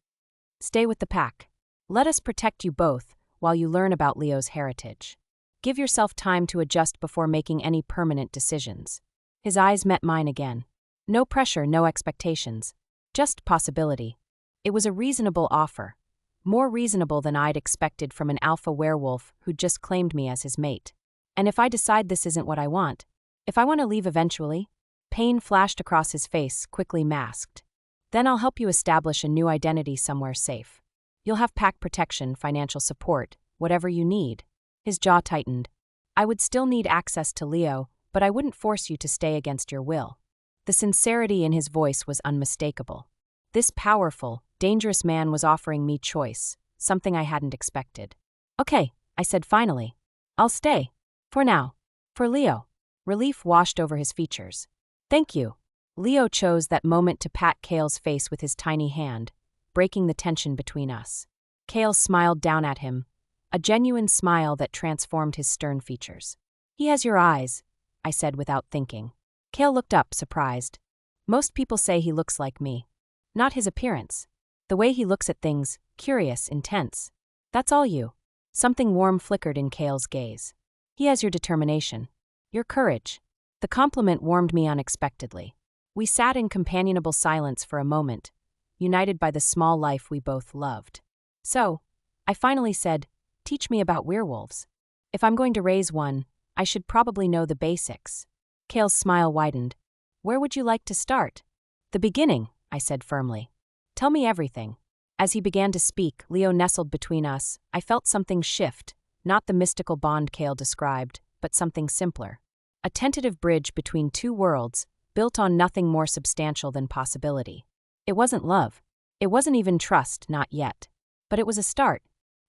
Stay with the pack. Let us protect you both while you learn about Leo's heritage. Give yourself time to adjust before making any permanent decisions. His eyes met mine again. No pressure, no expectations. Just possibility. It was a reasonable offer. More reasonable than I'd expected from an alpha werewolf who'd just claimed me as his mate. And if I decide this isn't what I want, if I want to leave eventually, pain flashed across his face, quickly masked. Then I'll help you establish a new identity somewhere safe. You'll have pack protection, financial support, whatever you need. His jaw tightened. I would still need access to Leo, but I wouldn't force you to stay against your will. The sincerity in his voice was unmistakable. This powerful, dangerous man was offering me choice, something I hadn't expected. Okay, I said finally. I'll stay. For now. For Leo. Relief washed over his features. Thank you. Leo chose that moment to pat Kale's face with his tiny hand, breaking the tension between us. Kale smiled down at him, a genuine smile that transformed his stern features. He has your eyes, I said without thinking. Kale looked up, surprised. Most people say he looks like me. Not his appearance. The way he looks at things, curious, intense. That's all you. Something warm flickered in Kale's gaze. He has your determination. Your courage. The compliment warmed me unexpectedly. We sat in companionable silence for a moment, united by the small life we both loved. So, I finally said, teach me about werewolves. If I'm going to raise one, I should probably know the basics. Kale's smile widened. Where would you like to start? The beginning, I said firmly. Tell me everything. As he began to speak, Leo nestled between us. I felt something shift, not the mystical bond Kale described, but something simpler. A tentative bridge between two worlds, built on nothing more substantial than possibility. It wasn't love. It wasn't even trust, not yet. But it was a start.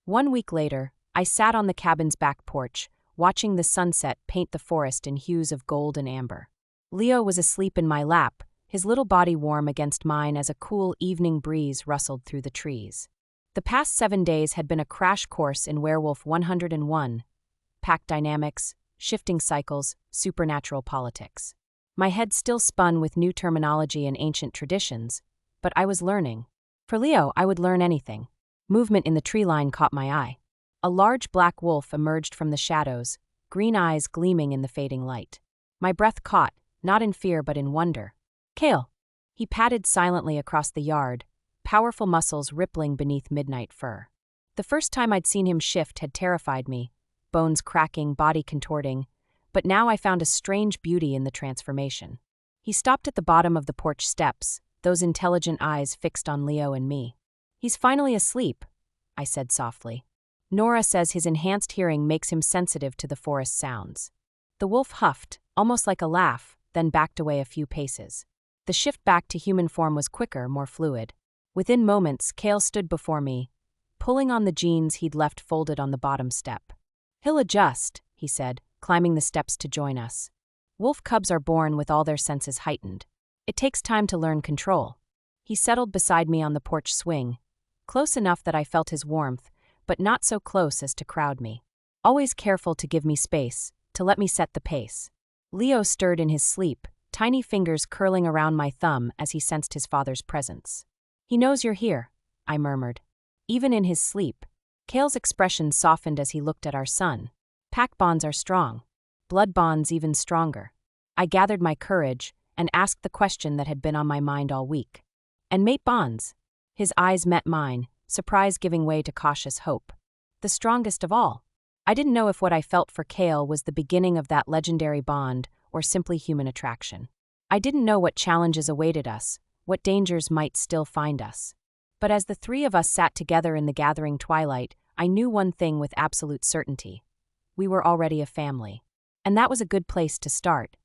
1 week later, I sat on the cabin's back porch, watching the sunset paint the forest in hues of gold and amber. Leo was asleep in my lap, his little body warm against mine as a cool evening breeze rustled through the trees. The past 7 days had been a crash course in Werewolf 101, pack dynamics, shifting cycles, supernatural politics. My head still spun with new terminology and ancient traditions, but I was learning. For Leo, I would learn anything. Movement in the tree line caught my eye. A large black wolf emerged from the shadows, green eyes gleaming in the fading light. My breath caught, not in fear but in wonder. Kale. He padded silently across the yard, powerful muscles rippling beneath midnight fur. The first time I'd seen him shift had terrified me, bones cracking, body contorting, but now I found a strange beauty in the transformation. He stopped at the bottom of the porch steps, those intelligent eyes fixed on Leo and me. He's finally asleep, I said softly. Nora says his enhanced hearing makes him sensitive to the forest sounds. The wolf huffed, almost like a laugh, then backed away a few paces. The shift back to human form was quicker, more fluid. Within moments, Kale stood before me, pulling on the jeans he'd left folded on the bottom step. "He'll adjust," he said, climbing the steps to join us. Wolf cubs are born with all their senses heightened. It takes time to learn control. He settled beside me on the porch swing, close enough that I felt his warmth, but not so close as to crowd me. Always careful to give me space, to let me set the pace. Leo stirred in his sleep, tiny fingers curling around my thumb as he sensed his father's presence. "He knows you're here," I murmured. Even in his sleep, Kale's expression softened as he looked at our son. Pack bonds are strong. Blood bonds even stronger. I gathered my courage and asked the question that had been on my mind all week. "And mate bonds?" His eyes met mine, surprise giving way to cautious hope. "The strongest of all." I didn't know if what I felt for Kale was the beginning of that legendary bond or simply human attraction. I didn't know what challenges awaited us, what dangers might still find us. But as the three of us sat together in the gathering twilight, I knew one thing with absolute certainty. We were already a family. And that was a good place to start.